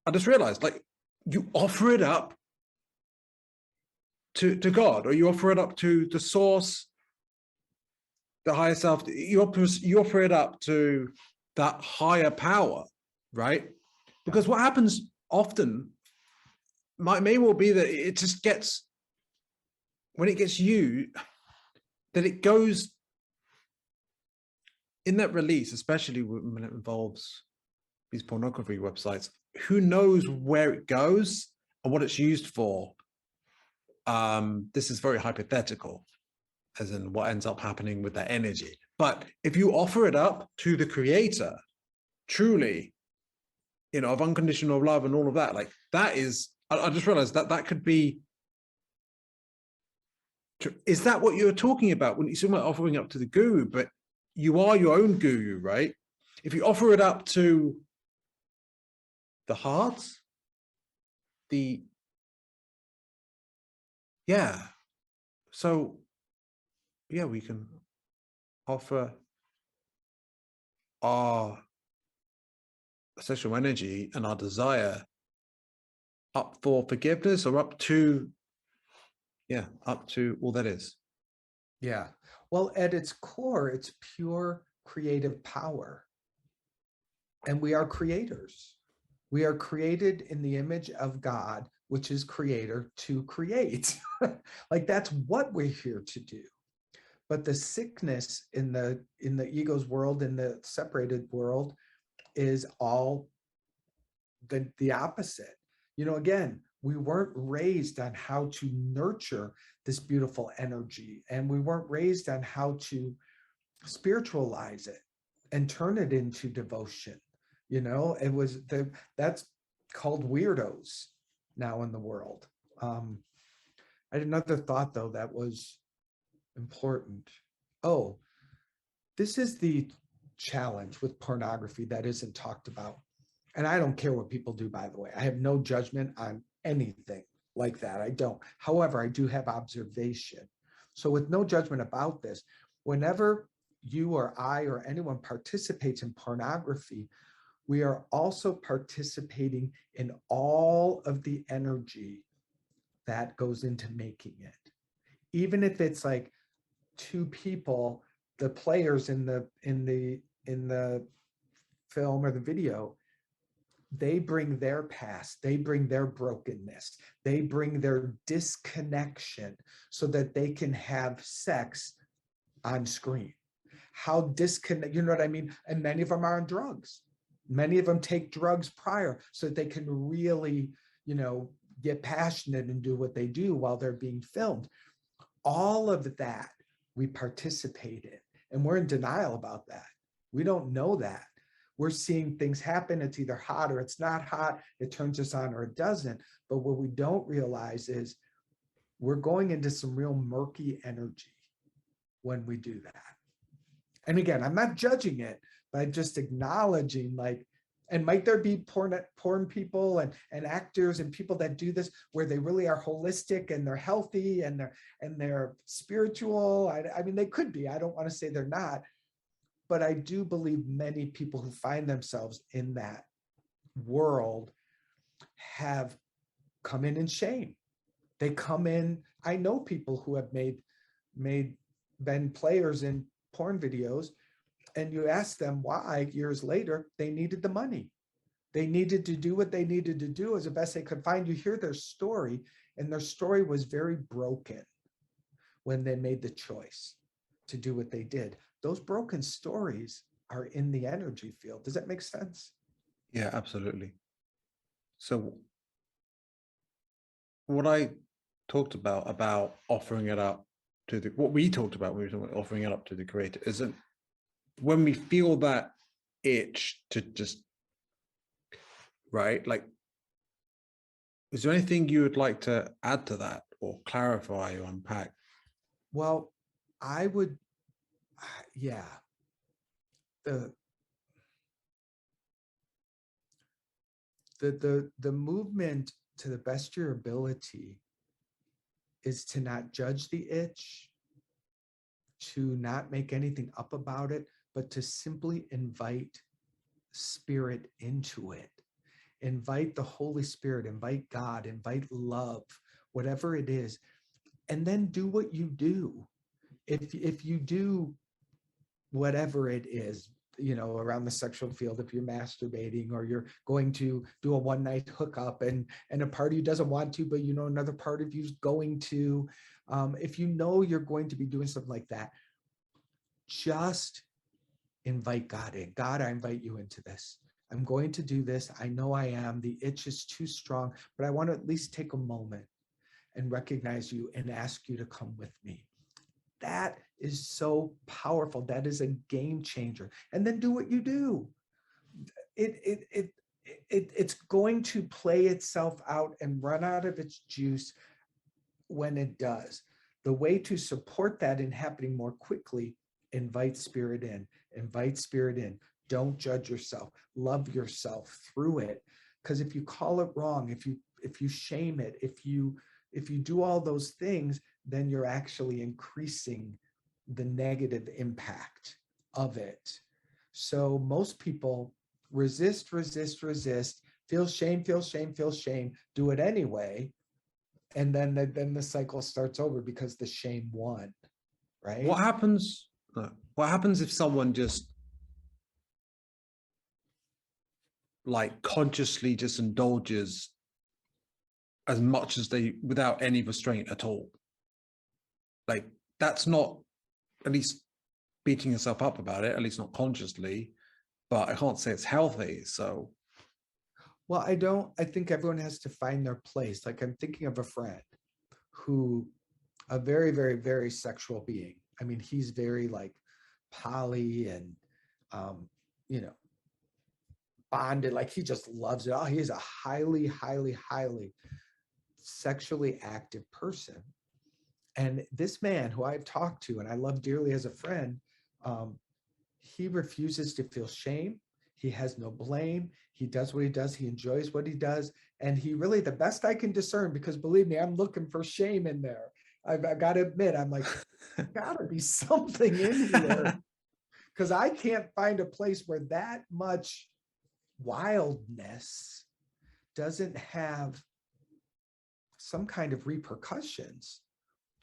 I just realized, like, you offer it up to God, or you offer it up to the source, the higher self. You offer it up to that higher power, right? Because what happens often may well be that it just gets, when it gets you, that it goes in that release, especially when it involves these pornography websites. Who knows where it goes and what it's used for? This is very hypothetical, as in what ends up happening with that energy. But if you offer it up to the creator, truly, you know, of unconditional love and all of that, like, that is, I just realized that could be, is that what you're talking about when you're offering up to the guru? But you are your own guru, right? If you offer it up to the heart, yeah. So, yeah, we can offer our sexual energy and our desire up for forgiveness, or up to all that is. Yeah. Well, at its core, it's pure creative power. And we are creators. We are created in the image of God, which is creator, to create. Like that's what we're here to do. But the sickness in the ego's world, in the separated world, is all the opposite. You know, again, we weren't raised on how to nurture this beautiful energy, and we weren't raised on how to spiritualize it and turn it into devotion. You know, it was that's called weirdos now in the world. I had another thought though that was important. Oh, this is the challenge with pornography that isn't talked about. And I don't care what people do, by the way. I have no judgment on anything like that. I don't. However, I do have observation. So, with no judgment about this, whenever you or I or anyone participates in pornography, we are also participating in all of the energy that goes into making it. Even if it's like two people, the players in the film or the video, they bring their past, they bring their brokenness, they bring their disconnection so that they can have sex on screen. How disconnect, you know what I mean? And many of them are on drugs. Many of them take drugs prior so that they can really, you know, get passionate and do what they do while they're being filmed. All of that we participate in, and we're in denial about that. We don't know that. We're seeing things happen. It's either hot or it's not hot. It turns us on or it doesn't. But what we don't realize is we're going into some real murky energy when we do that. And again, I'm not judging it, but I'm just acknowledging, like, and might there be porn people and actors and people that do this where they really are holistic and they're healthy and they're spiritual? I mean, they could be. I don't want to say they're not, but I do believe many people who find themselves in that world have come in shame. They come in. I know people who have been players in porn videos, and you ask them why years later. They needed the money. They needed to do what they needed to do as the best they could find. You hear their story, and their story was very broken when they made the choice to do what they did. Those broken stories are in the energy field. Does that make sense? Yeah, absolutely. So what I talked about offering it up to the, what we talked about when we were talking about offering it up to the creator, isn't when we feel that itch to just, right? Like, is there anything you would like to add to that or clarify or unpack? Well, I would, yeah. The the movement, to the best of your ability, is to not judge the itch, to not make anything up about it, but to simply invite spirit into it. Invite the Holy Spirit, invite God, invite love, whatever it is, and then do what you do. If you do whatever it is, you know, around the sexual field, if you're masturbating or you're going to do a one night hookup and a part of you doesn't want to, but you know another part of you's going to, if you know you're going to be doing something like that, just invite God in. God, I invite you into this. I'm going to do this. I know I am. The itch is too strong, but I want to at least take a moment and recognize you and ask you to come with me. That is so powerful. That is a game changer. And then do what you do. It's going to play itself out and run out of its juice when it does. The way to support that in happening more quickly, invite spirit in. Invite spirit in. Don't judge yourself. Love yourself through it. Because if you call it wrong, if you shame it, if you do all those things, then you're actually increasing the negative impact of it. So most people resist, feel shame, do it anyway. And then the cycle starts over because the shame won. right? What happens? No, what happens if someone just like consciously just indulges as much as they without any restraint at all? Like that's not, at least beating yourself up about it, at least not consciously, but I can't say it's healthy. So Well, I think everyone has to find their place. Like I'm thinking of a friend who, a very, very, very sexual being. I mean, he's very like poly and, you know, bonded. Like he just loves it all. He's a highly, highly, highly sexually active person. And this man who I've talked to and I love dearly as a friend, um, he refuses to feel shame. He has no blame. He does what he does. He enjoys what he does. And he really, the best I can discern, because believe me, I'm looking for shame in there. I got to admit, I'm like, gotta be something in here, because I can't find a place where that much wildness doesn't have some kind of repercussions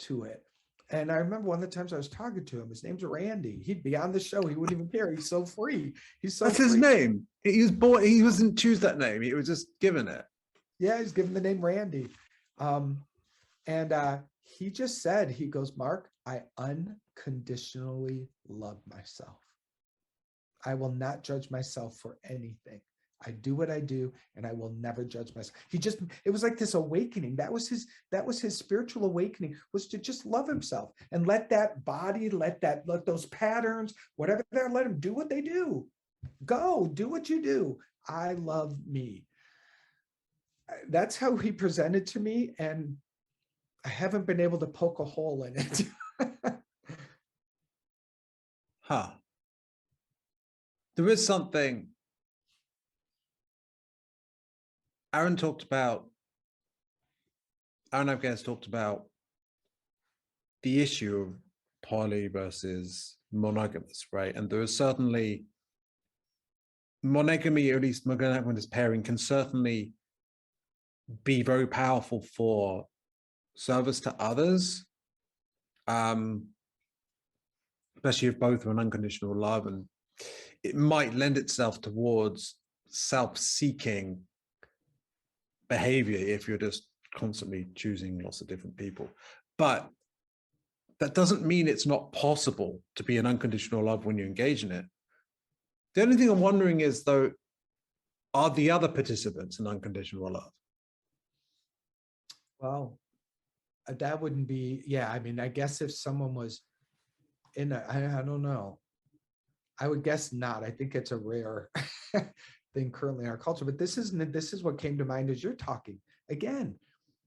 to it. And I remember one of the times I was talking to him, his name's Randy. He'd be on the show. He wouldn't even care. He's so free. He's so that's free. his name. He was born, he wasn't choose that name. He was just given it. Yeah, he's given the name Randy. And he just said, he goes, Mark, I unconditionally love myself. I will not judge myself for anything. I do what I do and I will never judge myself. It was like this awakening. That was his spiritual awakening, was to just love himself and let that body, let those patterns, whatever they're, let them do what they do. Go do what you do. I love me. That's how he presented to me. And I haven't been able to poke a hole in it. Huh. There is something Aaron Abgaz talked about the issue of poly versus monogamous, right? And there is certainly monogamy, or at least monogamous pairing, can certainly be very powerful for service to others, especially if both are in unconditional love, and it might lend itself towards self-seeking behavior if you're just constantly choosing lots of different people. But that doesn't mean it's not possible to be in unconditional love when you engage in it. The only thing I'm wondering is, though, are the other participants in unconditional love? Well, that wouldn't be, yeah. I mean, I guess if someone was I don't know. I would guess not. I think it's a rare thing currently in our culture, but this is what came to mind as you're talking. Again,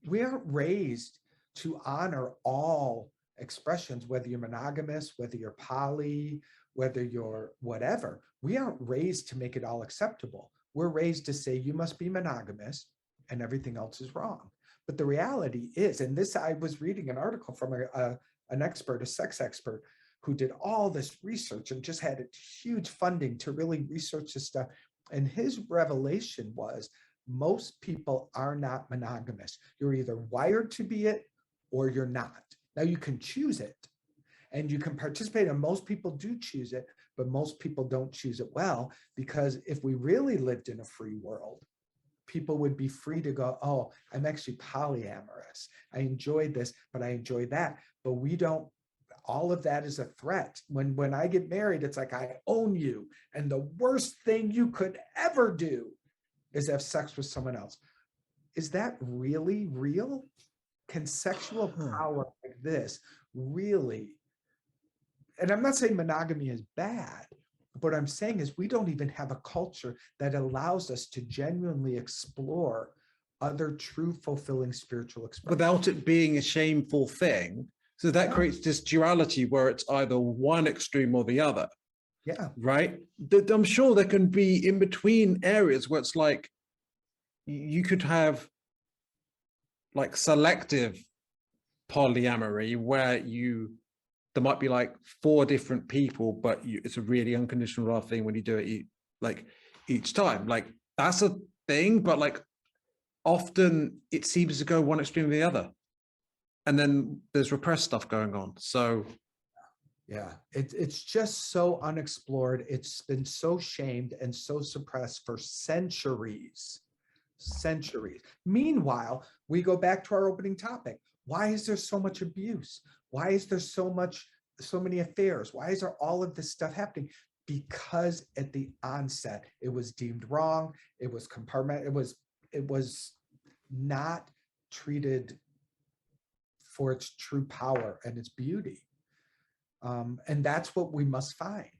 we aren't raised to honor all expressions, whether you're monogamous, whether you're poly, whether you're whatever. We aren't raised to make it all acceptable. We're raised to say you must be monogamous and everything else is wrong. But the reality is, and this, I was reading an article from an expert, a sex expert, who did all this research and just had huge funding to really research this stuff. And his revelation was, most people are not monogamous. You're either wired to be it or you're not. Now you can choose it and you can participate, and most people do choose it, but most people don't choose it well, because if we really lived in a free world, people would be free to go, oh, I'm actually polyamorous. I enjoy this, but I enjoy that. But we don't. All of that is a threat. When I get married, it's like, I own you. And the worst thing you could ever do is have sex with someone else. Is that really real? Can sexual power like this really? And I'm not saying monogamy is bad. What I'm saying is we don't even have a culture that allows us to genuinely explore other true, fulfilling spiritual expressions. Without it being a shameful thing. So that creates this duality where it's either one extreme or the other. Yeah. Right? I'm sure there can be in between areas where it's like you could have like selective polyamory where there might be like 4 different people, but it's a really unconditional love thing when you do it like each time. Like that's a thing, but like often it seems to go one extreme or the other. And then there's repressed stuff going on. So Yeah, it's just so unexplored. It's been so shamed and so suppressed for centuries, centuries. Meanwhile, we go back to our opening topic. Why is there so much abuse? Why is there so many affairs? Why is there all of this stuff happening? Because at the onset, it was deemed wrong. It was compartment. It was not treated for its true power and its beauty. And that's what we must find.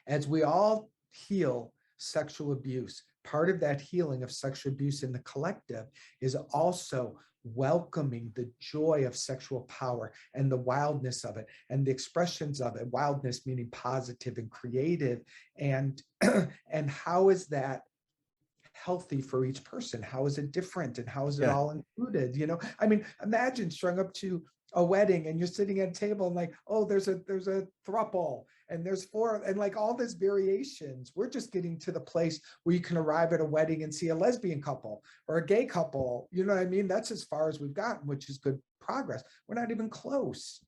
As we all heal sexual abuse, part of that healing of sexual abuse in the collective is also welcoming the joy of sexual power and the wildness of it and the expressions of it. Wildness meaning positive and creative. And, and how is that healthy for each person? How is it different? And how is it Yeah. all included? You know, I mean, imagine strung up to a wedding and you're sitting at a table and like, oh, there's a throuple and there's four and like all these variations. We're just getting to the place where you can arrive at a wedding and see a lesbian couple or a gay couple. You know what I mean? That's as far as we've gotten, which is good progress. We're not even close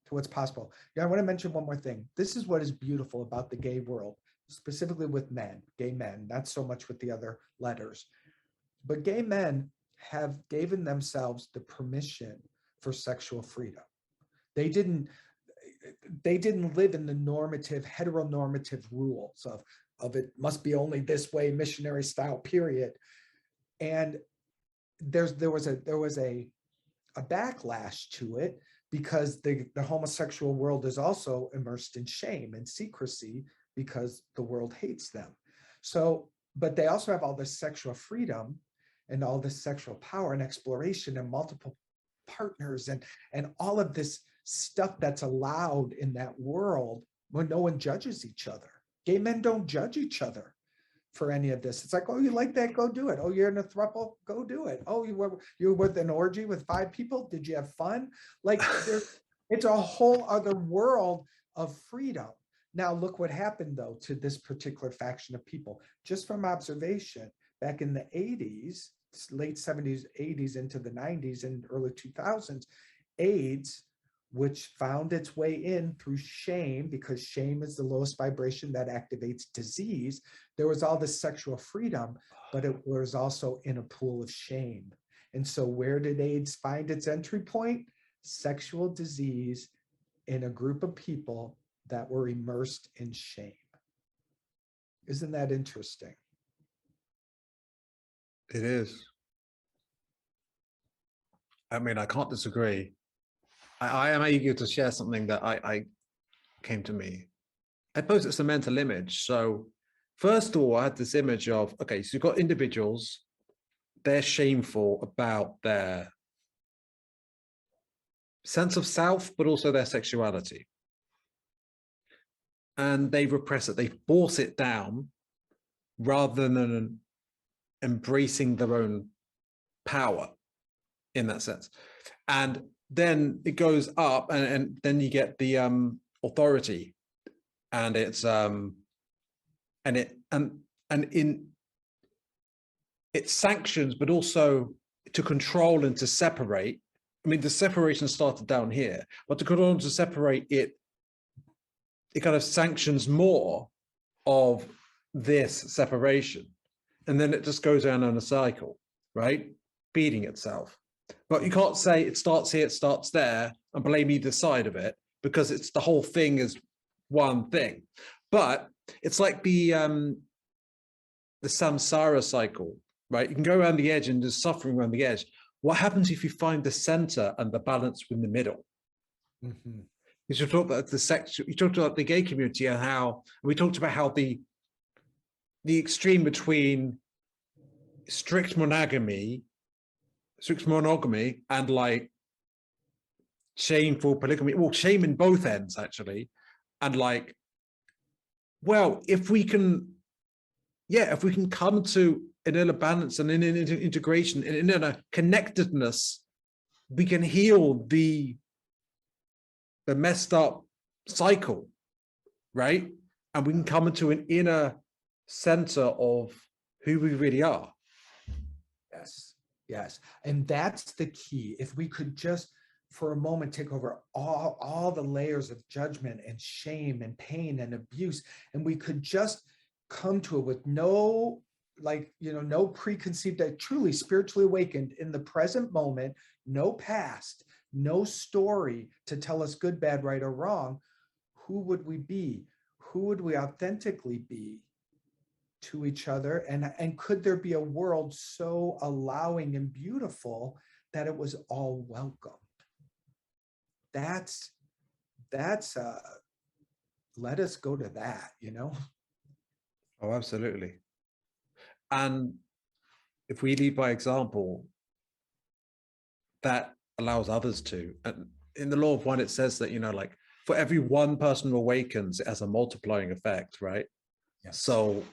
to what's possible. Yeah, I want to mention one more thing. This is what is beautiful about the gay world, specifically with men, gay men, not so much with the other letters, but gay men have given themselves the permission for sexual freedom. They didn't live in the normative, heteronormative rules of it must be only this way, missionary style, period. And there was a backlash to it because the homosexual world is also immersed in shame and secrecy because the world hates them. So, but they also have all this sexual freedom and all this sexual power and exploration and multiple partners and all of this stuff that's allowed in that world when no one judges each other. Gay men don't judge each other for any of this. It's like, oh, you like that? Go do it. Oh, you're in a throuple? Go do it. Oh, you were with an orgy with 5 people? Did you have fun? Like, it's a whole other world of freedom. Now, look what happened, though, to this particular faction of people. Just from observation, back in the 80s, late 70s, 80s into the 90s and early 2000s, AIDS, which found its way in through shame, because shame is the lowest vibration that activates disease. There was all this sexual freedom, but it was also in a pool of shame. And so where did AIDS find its entry point? Sexual disease in a group of people that were immersed in shame. Isn't that interesting? It is. I mean, I can't disagree. I am eager to share something that I came to me. I suppose it's a mental image. So first of all, I had this image of, okay, so you've got individuals, they're shameful about their sense of self, but also their sexuality. And they repress it, they force it down rather than embracing their own power in that sense. And then it goes up and then you get the authority, and it's and in it sanctions, but also to control and to separate. I mean, the separation started down here, but to control and to separate it, it kind of sanctions more of this separation. And then it just goes around on a cycle, right? Feeding itself. But you can't say it starts here, it starts there, and blame either side of it, because it's the whole thing is one thing. But it's like the samsara cycle, right? You can go around the edge and there's suffering around the edge. What happens if you find the center and the balance in the middle? Mm-hmm. You talk about the sex, you talked about the gay community and how, we talked about how the extreme between strict monogamy and like shameful polygamy, well, shame in both ends actually. And like, well, if we can come to an inner balance and an integration and in a connectedness, we can heal the messed up cycle, right? And we can come into an inner center of who we really are. Yes, yes. And that's the key. If we could just for a moment take over all the layers of judgment and shame and pain and abuse, and we could just come to it with no, like, no preconceived, truly spiritually awakened in the present moment, no past, no story to tell us good, bad, right, or wrong, who would we be? Who would we authentically be to each other? And could there be a world so allowing and beautiful that it was all welcome? That's let us go to that, Oh, absolutely. And if we lead by example, that allows others to. And in the law of one, it says that, like for every one person who awakens, it has a multiplying effect, right? Yes. So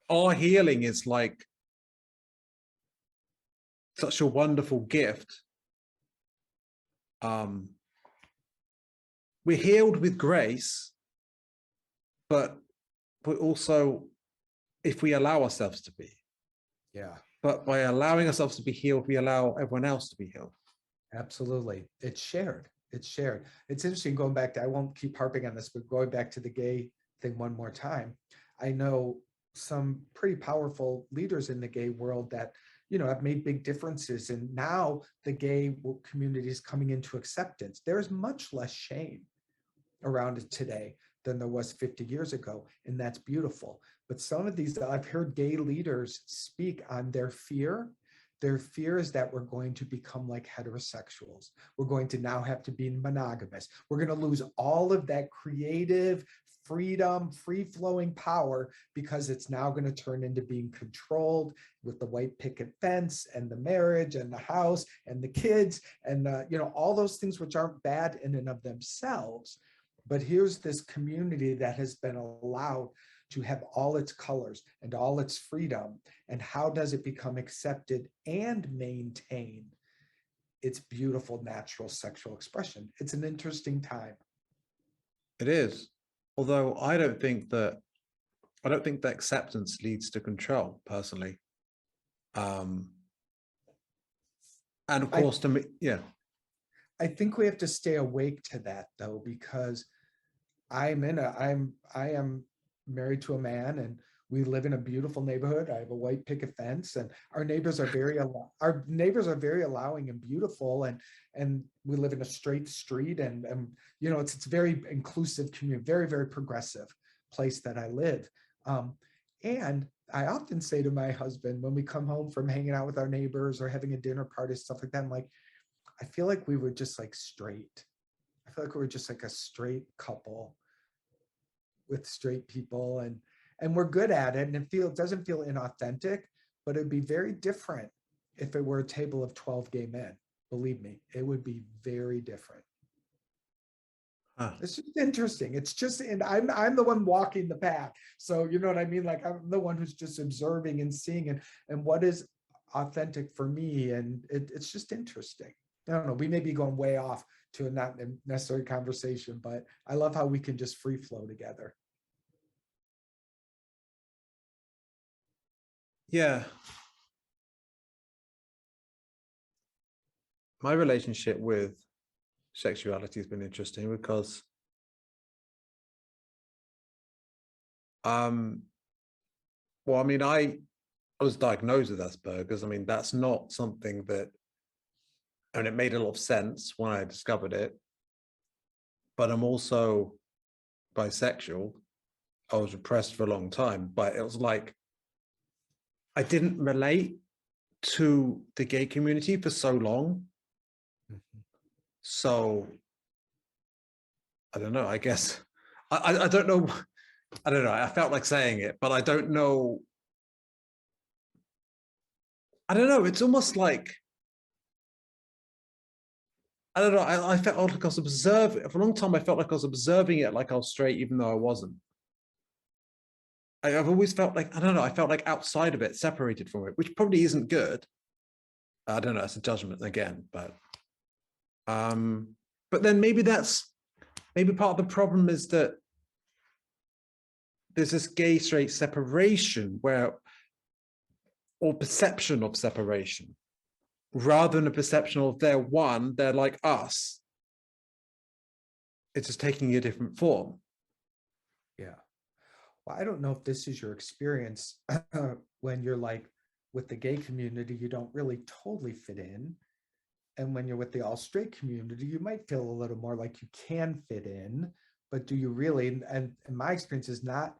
our healing is like such a wonderful gift. We're healed with grace, but also if we allow ourselves to be. Yeah. But by allowing ourselves to be healed, we allow everyone else to be healed. Absolutely. It's shared. It's interesting, going back to, I won't keep harping on this, but going back to the gay thing one more time. I know some pretty powerful leaders in the gay world that, have made big differences. And now the gay community is coming into acceptance. There's much less shame around it today than there was 50 years ago. And that's beautiful. But some of these, I've heard gay leaders speak on their fear. Their fear is that we're going to become like heterosexuals. We're going to now have to be monogamous. We're going to lose all of that creative freedom, free-flowing power, because it's now going to turn into being controlled with the white picket fence and the marriage and the house and the kids and all those things, which aren't bad in and of themselves. But here's this community that has been allowed to have all its colors and all its freedom. And how does it become accepted and maintain its beautiful natural sexual expression? It's an interesting time. It is. Although I don't think that acceptance leads to control, personally. And of course, to me, yeah. I think we have to stay awake to that, though, because I am married to a man, and we live in a beautiful neighborhood. I have a white picket fence, and our neighbors are very allowing and beautiful, and we live in a straight street, and it's a very inclusive community, very, very progressive place that I live. And I often say to my husband when we come home from hanging out with our neighbors or having a dinner party, stuff like that, I'm like, I feel like we were just like straight. I feel like we were just like a straight couple with straight people, and we're good at it, and it doesn't feel inauthentic, but it'd be very different if it were a table of 12 gay men. Believe me, it would be very different. Huh. It's just interesting. It's just, and I'm the one walking the path. So you know what I mean? Like, I'm the one who's just observing and seeing and what is authentic for me. And it's just interesting. I don't know, we may be going way off to a not necessary conversation, but I love how we can just free flow together. Yeah. My relationship with sexuality has been interesting because well, I mean, I was diagnosed with Asperger's. I mean, that's not something that, and it made a lot of sense when I discovered it, but I'm also bisexual. I was repressed for a long time, but it was like, I didn't relate to the gay community for so long. Mm-hmm. So I don't know, I guess, I don't know. I don't know. I felt like saying it, but I don't know. I don't know. It's almost like, I don't know. I felt like I was observing for a long time. I felt like I was observing it like I was straight, even though I wasn't. I've always felt like, I don't know. I felt like outside of it, separated from it, which probably isn't good. I don't know. It's a judgment again, but then maybe part of the problem is that there's this gay straight separation or perception of separation, rather than a perception of they're one, they're like us. It's just taking a different form. Yeah. Well, I don't know if this is your experience when you're like with the gay community, you don't really totally fit in. And when you're with the all straight community, you might feel a little more like you can fit in, but do you really? And my experience is not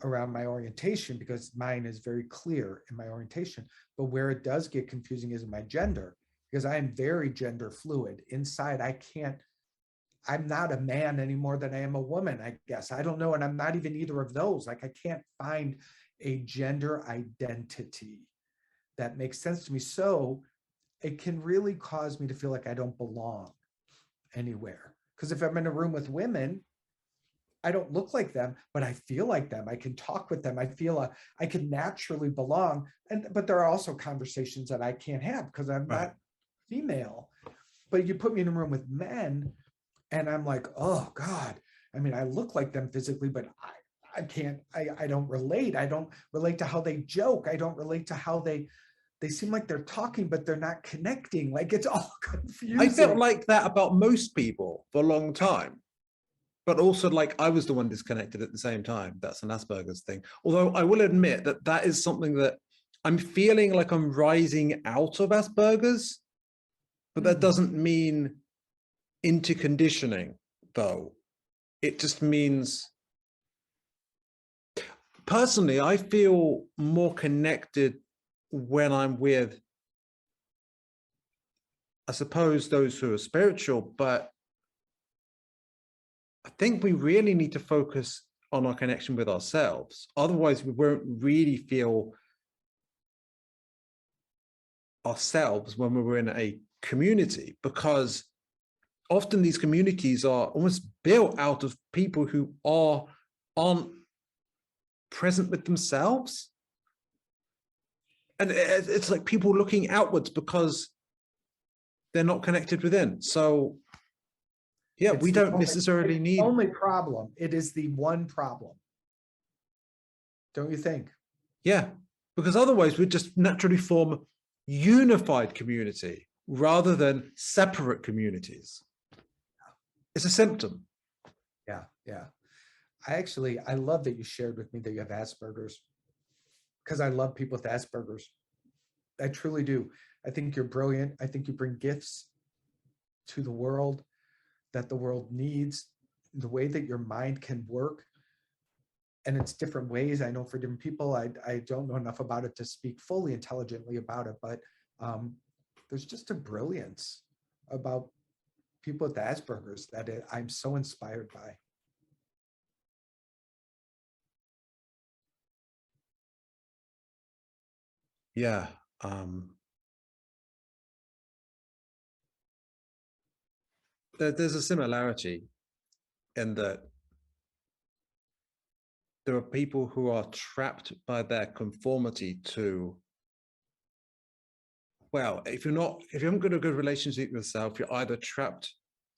around my orientation, because mine is very clear in my orientation, but where it does get confusing is in my gender, because I am very gender fluid. Inside, I'm not a man any more than I am a woman, I guess. I don't know. And I'm not even either of those. Like, I can't find a gender identity that makes sense to me. So it can really cause me to feel like I don't belong anywhere. Because if I'm in a room with women, I don't look like them, but I feel like them. I can talk with them. I can naturally belong. But there are also conversations that I can't have because I'm not female. But you put me in a room with men, and I'm like, oh God. I mean, I look like them physically, but I can't. I don't relate. I don't relate to how they joke. I don't relate to how they seem like they're talking, but they're not connecting. Like, it's all confusing. I felt like that about most people for a long time. But also, like, I was the one disconnected at the same time. That's an Asperger's thing. Although I will admit that that is something that I'm feeling like I'm rising out of Asperger's, but that doesn't mean into conditioning, though. It just means, personally, I feel more connected when I'm with, I suppose, those who are spiritual, but I think we really need to focus on our connection with ourselves. Otherwise, we won't really feel ourselves when we're in a community, because often these communities are almost built out of people who aren't present with themselves. And it's like people looking outwards because they're not connected within. So yeah, we don't necessarily need. Only problem. It is the one problem. Don't you think? Yeah, because otherwise we'd just naturally form unified community rather than separate communities. It's a symptom. Yeah, yeah. I love that you shared with me that you have Asperger's, because I love people with Asperger's. I truly do. I think you're brilliant. I think you bring gifts to the world that the world needs, the way that your mind can work. And it's different ways. I know for different people, I don't know enough about it to speak fully intelligently about it, but there's just a brilliance about people with Asperger's that I'm so inspired by. Yeah. There's a similarity in that there are people who are trapped by their conformity to, well, if you haven't got a good relationship with yourself, you're either trapped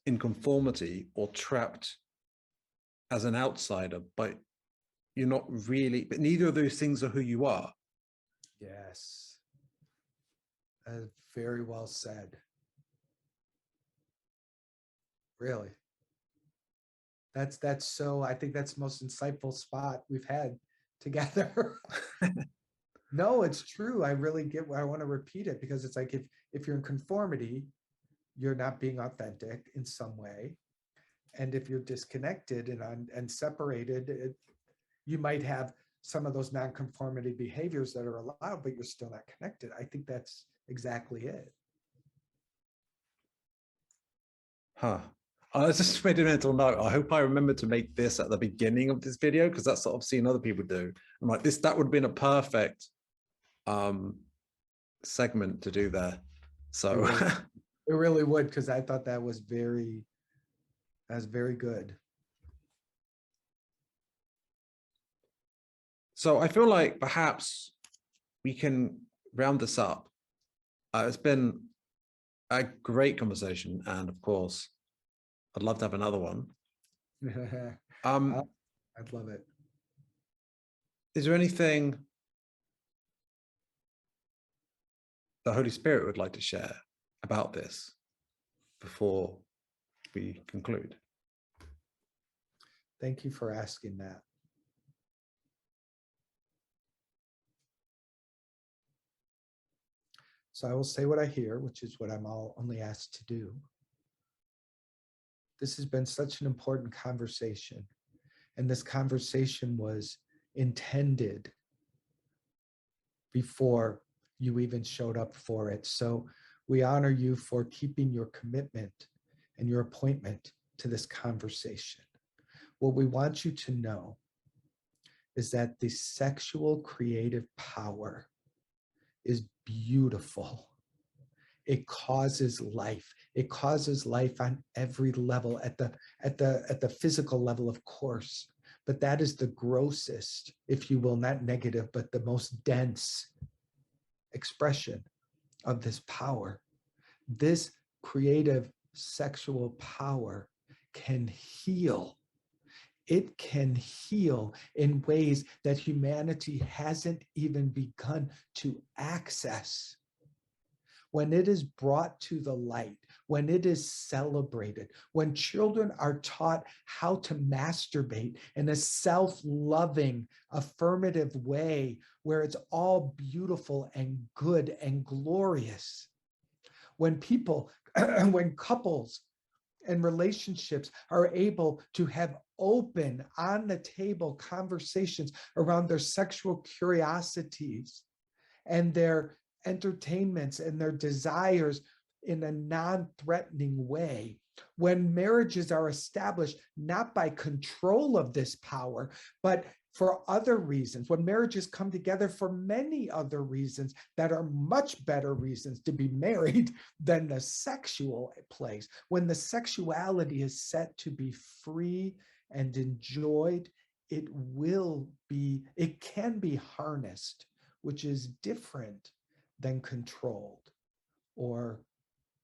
in conformity or trapped as an outsider, but you're not really, but neither of those things are who you are. Yes. Very well said. Really. That's so, I think that's the most insightful spot we've had together. No, it's true. I really get why I want to repeat it, because it's like if you're in conformity, you're not being authentic in some way. And if you're disconnected and separated, you might have some of those non-conformity behaviors that are allowed, but you're still not connected. I think that's exactly it. Huh. I just made a mental note. I hope I remember to make this at the beginning of this video, because that's what I've seen other people do. I'm like, that would have been a perfect segment to do there. So it really would, because I thought that was very good. So I feel like perhaps we can round this up. It's been a great conversation, and of course, I'd love to have another one. I'd love it. Is there anything the Holy Spirit would like to share about this before we conclude? Thank you for asking that. So I will say what I hear, which is what I'm only asked to do. This has been such an important conversation. And this conversation was intended before you even showed up for it. So we honor you for keeping your commitment and your appointment to this conversation. What we want you to know is that the sexual creative power is beautiful. It causes life. It causes life on every level, at the physical level, of course. But that is the grossest, if you will, not negative, but the most dense expression of this power. This creative sexual power can heal. It can heal in ways that humanity hasn't even begun to access. When it is brought to the light, when it is celebrated, when children are taught how to masturbate in a self-loving, affirmative way, where it's all beautiful and good and glorious, when people, when couples and relationships are able to have open, on the table conversations around their sexual curiosities and their entertainments and their desires in a non-threatening way, when marriages are established not by control of this power, but for other reasons, when marriages come together for many other reasons that are much better reasons to be married than the sexual place, when the sexuality is set to be free and enjoyed, it can be harnessed, which is different than controlled or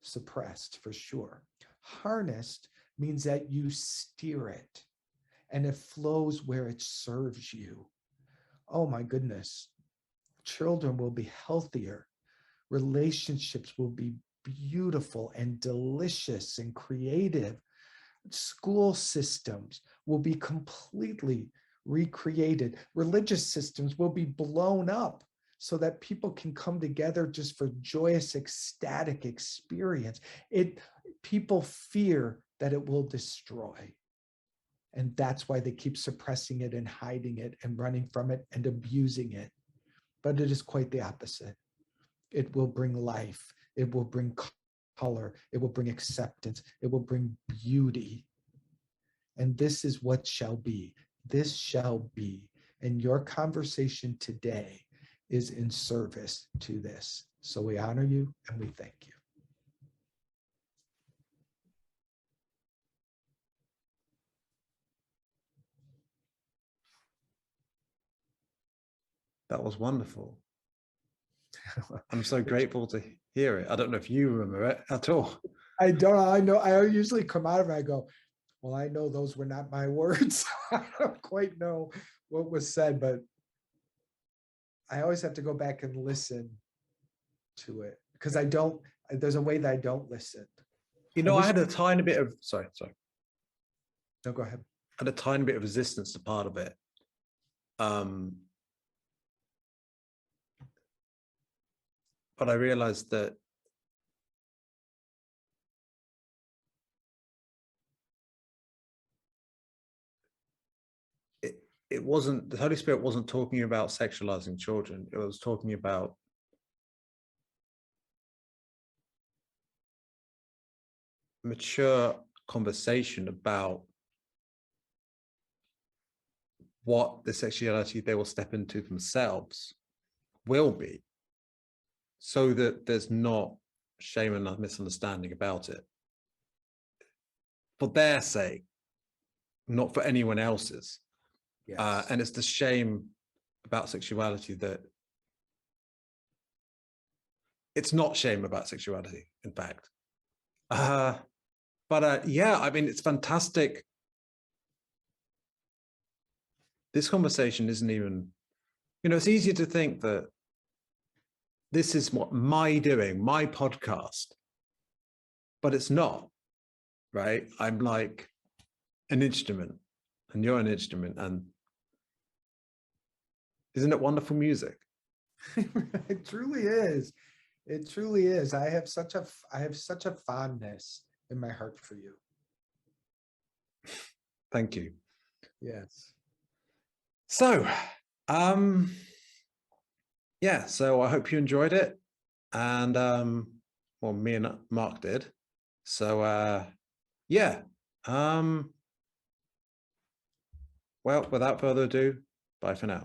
suppressed, for sure. Harnessed means that you steer it and it flows where it serves you. Oh my goodness. Children will be healthier. Relationships will be beautiful and delicious and creative. School systems will be completely recreated. Religious systems will be blown up so that people can come together just for joyous, ecstatic experience. People fear that it will destroy. And that's why they keep suppressing it and hiding it and running from it and abusing it. But it is quite the opposite. It will bring life. It will bring color. It will bring acceptance. It will bring beauty. And this is what shall be. This shall be. And your conversation today is in service to this. So we honor you and we thank you. That was wonderful. I'm so grateful to hear it. I don't know if you remember it at all. I don't. I know. I usually come out of it. I go, well, I know those were not my words. I don't quite know what was said, but I always have to go back and listen to it because there's a way that I don't listen. You know, I had a tiny bit of, sorry. No, go ahead. I had a tiny bit of resistance to part of it. But I realized that it wasn't, the Holy Spirit wasn't talking about sexualizing children. It was talking about mature conversation about what the sexuality they will step into themselves will be, so that there's not shame and misunderstanding about it. For their sake, not for anyone else's. Yes. And it's the shame about sexuality that it's not shame about sexuality, in fact. But yeah, I mean, it's fantastic. This conversation isn't even, you know, it's easier to think that this is what my doing, my podcast, but it's not, right? I'm like an instrument and you're an instrument. And isn't it wonderful music? It truly is. It truly is. I have such a fondness in my heart for you. Thank you. Yes. So, yeah, so I hope you enjoyed it. And well, me and Mark did. So yeah. Well, without further ado, bye for now.